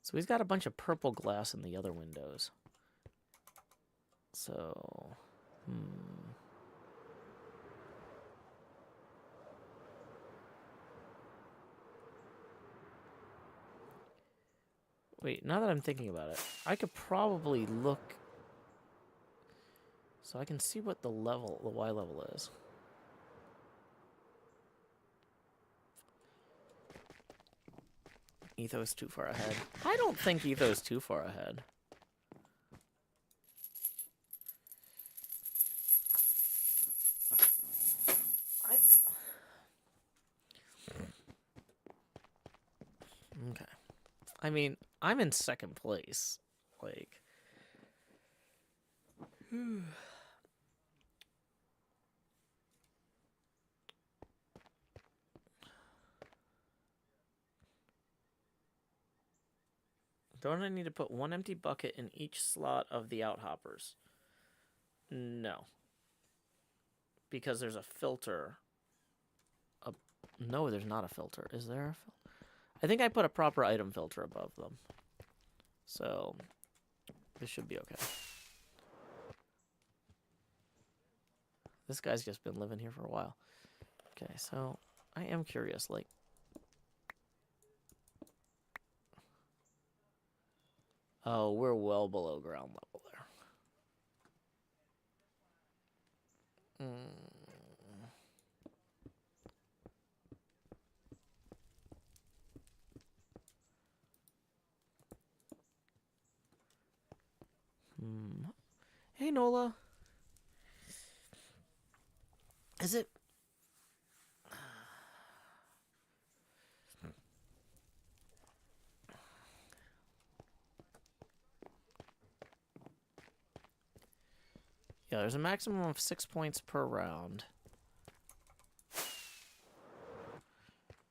so he's got a bunch of purple glass in the other windows. So, Wait, now that I'm thinking about it, I could probably look so I can see what the Y level is. Etho's too far ahead. I don't think Etho's too far ahead. Okay. I mean, I'm in second place. Like, don't I need to put one empty bucket in each slot of the outhoppers? No. Because there's a filter. No, there's not a filter. Is there a filter? I think I put a proper item filter above them. So, this should be okay. This guy's just been living here for a while. Okay, so I am curious, like, oh, we're well below ground level there. Hey, Nola. Is it... Yeah, there's a maximum of 6 points per round.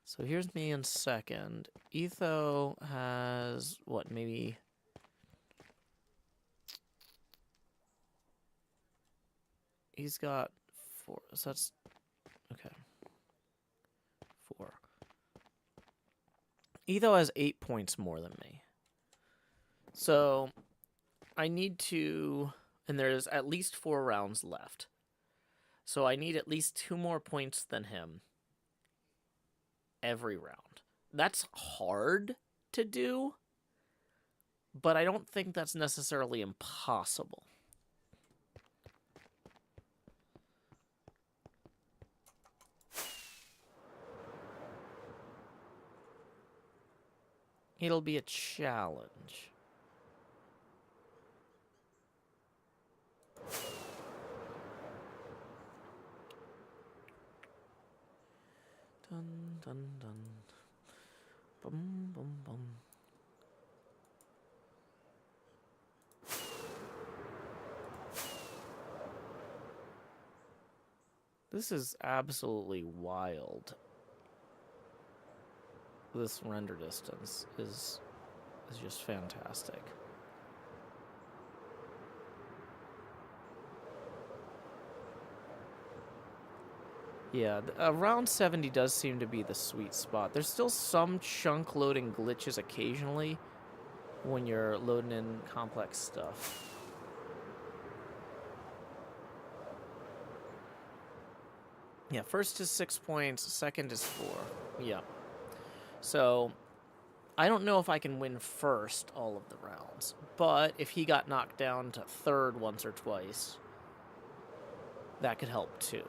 So here's me in second. Etho has, what, maybe... He's got 4, so that's... Okay. 4. Etho has 8 points more than me. So, I need to... And there's at least 4 rounds left. So I need at least 2 more points than him every round. That's hard to do, but I don't think that's necessarily impossible. It'll be a challenge. Dun, dun, dun. Bum, bum, bum. This is absolutely wild. This render distance is just fantastic. Yeah, around 70 does seem to be the sweet spot. There's still some chunk loading glitches occasionally when you're loading in complex stuff. Yeah, first is 6 points, second is 4. Yeah. So, I don't know if I can win first all of the rounds, but if he got knocked down to third once or twice, that could help too.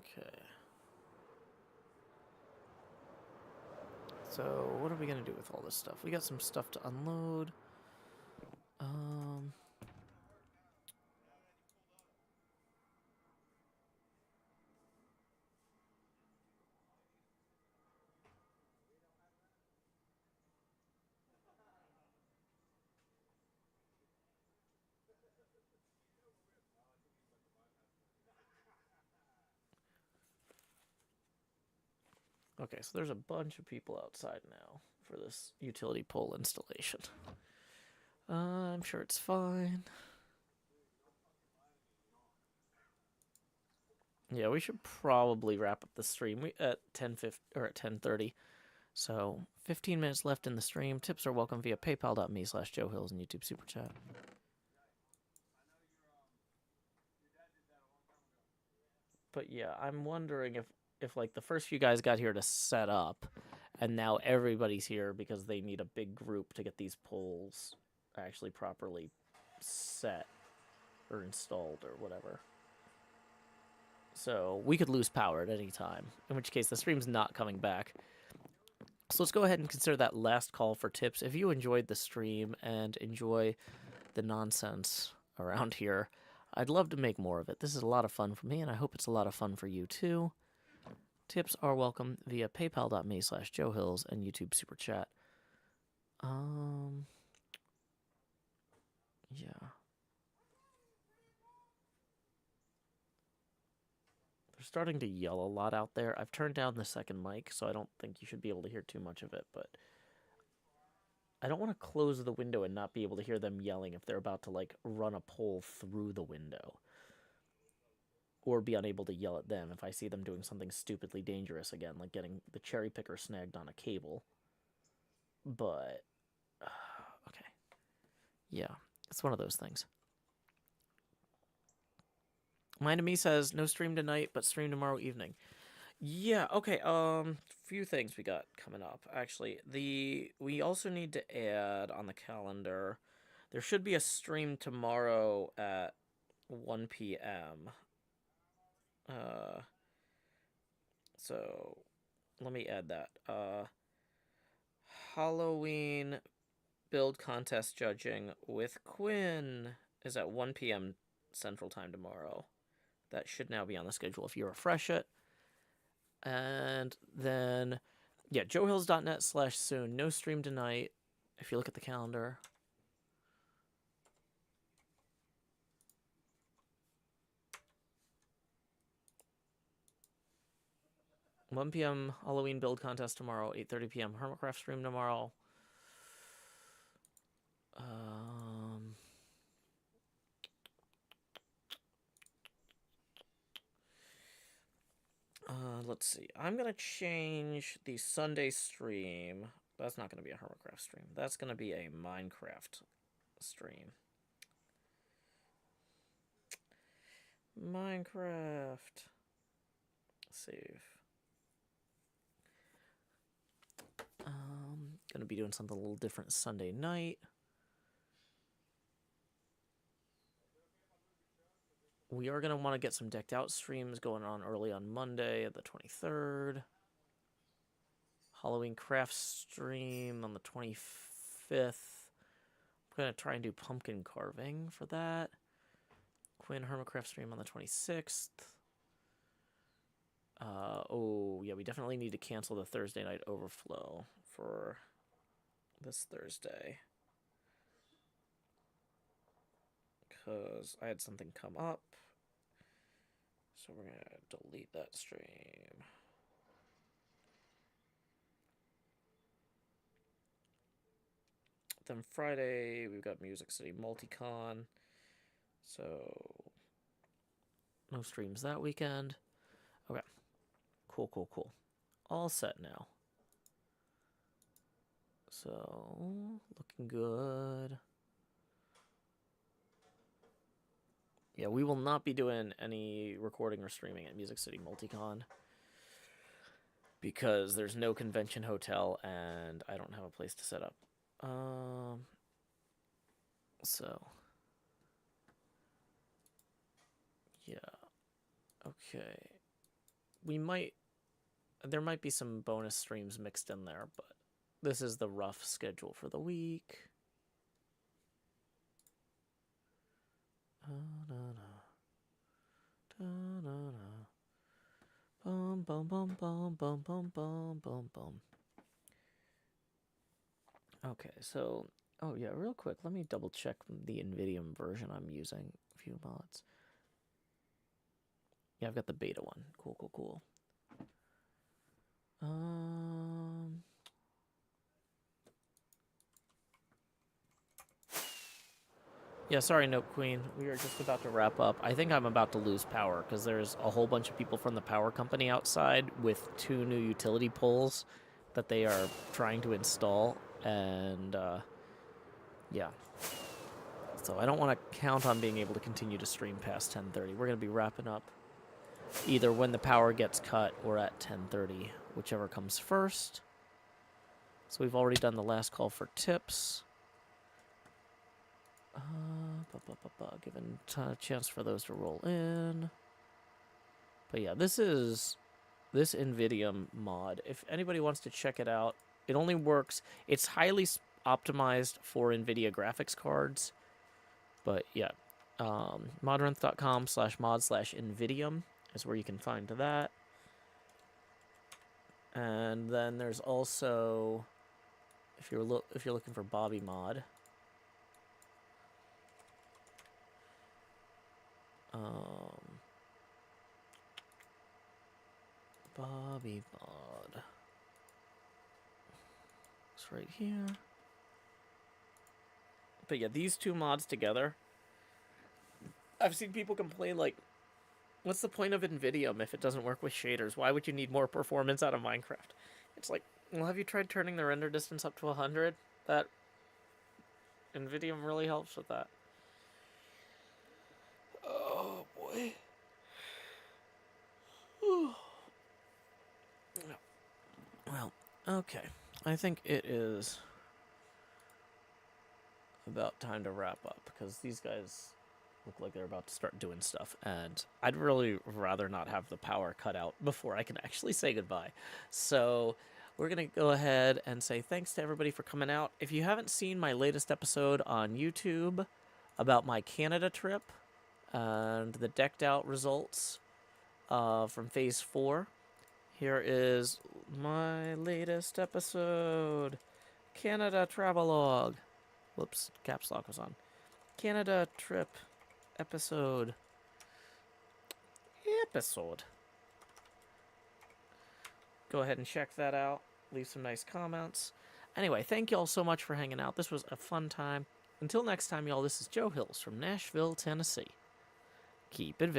Okay. So, what are we gonna do with all this stuff? We got some stuff to unload. Okay, so there's a bunch of people outside now for this utility pole installation. I'm sure it's fine. Yeah, we should probably wrap up the stream at 10:50 or at 10:30. So 15 minutes left in the stream. Tips are welcome via paypal.me/JoeHills and YouTube Super Chat. But yeah, I'm wondering if like the first few guys got here to set up, and now everybody's here because they need a big group to get these poles actually properly set or installed or whatever. So we could lose power at any time, in which case the stream's not coming back. So let's go ahead and consider that last call for tips. If you enjoyed the stream and enjoy the nonsense around here, I'd love to make more of it. This is a lot of fun for me, and I hope it's a lot of fun for you too. Tips are welcome via paypal.me/JoeHills and YouTube Super Chat. Yeah. They're starting to yell a lot out there. I've turned down the second mic, so I don't think you should be able to hear too much of it, but I don't want to close the window and not be able to hear them yelling if they're about to, like, run a pole through the window. Or be unable to yell at them if I see them doing something stupidly dangerous again, like getting the cherry picker snagged on a cable. But, okay. Yeah, it's one of those things. Mind to me says, no stream tonight, but stream tomorrow evening. Yeah, okay, few things we got coming up, actually. We also need to add on the calendar, there should be a stream tomorrow at 1 p.m. So, let me add that. Halloween build contest judging with Quinn is at 1 p.m. Central Time tomorrow. That should now be on the schedule if you refresh it. And then, yeah, joehills.net/soon. No stream tonight, if you look at the calendar. $1 p.m. Halloween build contest tomorrow. 8:30 p.m. HermitCraft stream tomorrow. Let's see. I'm going to change the Sunday stream. That's not going to be a HermitCraft stream. That's going to be a Minecraft stream. Minecraft. Save. Going to be doing something a little different Sunday night. We are going to want to get some decked out streams going on early on Monday, the 23rd. Halloween craft stream on the 25th. I'm going to try and do pumpkin carving for that. Quinn HermitCraft stream on the 26th. Oh, yeah, we definitely need to cancel the Thursday night overflow for this Thursday. Because I had something come up. So we're going to delete that stream. Then Friday, we've got Music City Multicon. So, no streams that weekend. Okay. Cool, cool, cool. All set now. So, looking good. Yeah, we will not be doing any recording or streaming at Music City Multicon because there's no convention hotel and I don't have a place to set up. So, yeah. Okay. There might be some bonus streams mixed in there, but this is the rough schedule for the week. Bum bum bum bum bum bum bum bum bum. Okay, so oh yeah, real quick, let me double check the NVIDIA version I'm using. A few mods. Yeah, I've got the beta one. Cool, cool, cool. Yeah, sorry, Note Queen. We are just about to wrap up. I think I'm about to lose power because there's a whole bunch of people from the power company outside with 2 new utility poles that they are trying to install. And, yeah. So I don't want to count on being able to continue to stream past 10:30. We're going to be wrapping up either when the power gets cut or at 10:30, whichever comes first. So we've already done the last call for tips. Given a chance for those to roll in. But yeah, this NVIDIA mod. If anybody wants to check it out, it only works. It's highly optimized for NVIDIA graphics cards. But yeah, modrinth.com/mod/NVIDIA is where you can find that. And then there's also, if you're looking for Bobby mod. Bobby mod. It's right here. But yeah, these 2 mods together. I've seen people complain like, what's the point of NVIDIA if it doesn't work with shaders? Why would you need more performance out of Minecraft? It's like, well, have you tried turning the render distance up to 100? That NVIDIA really helps with that. Oh boy. Well, okay. I think it is about time to wrap up because these guys look like they're about to start doing stuff, and I'd really rather not have the power cut out before I can actually say goodbye. So we're going to go ahead and say thanks to everybody for coming out. If you haven't seen my latest episode on YouTube about my Canada trip and the decked out results from Phase 4, here is my latest episode. Canada travelogue. Whoops, caps lock was on. Canada trip episode. Go ahead and check that out. Leave some nice comments. Anyway, thank y'all so much for hanging out. This was a fun time. Until next time, y'all, this is Joe Hills from Nashville, Tennessee. Keep adventuring.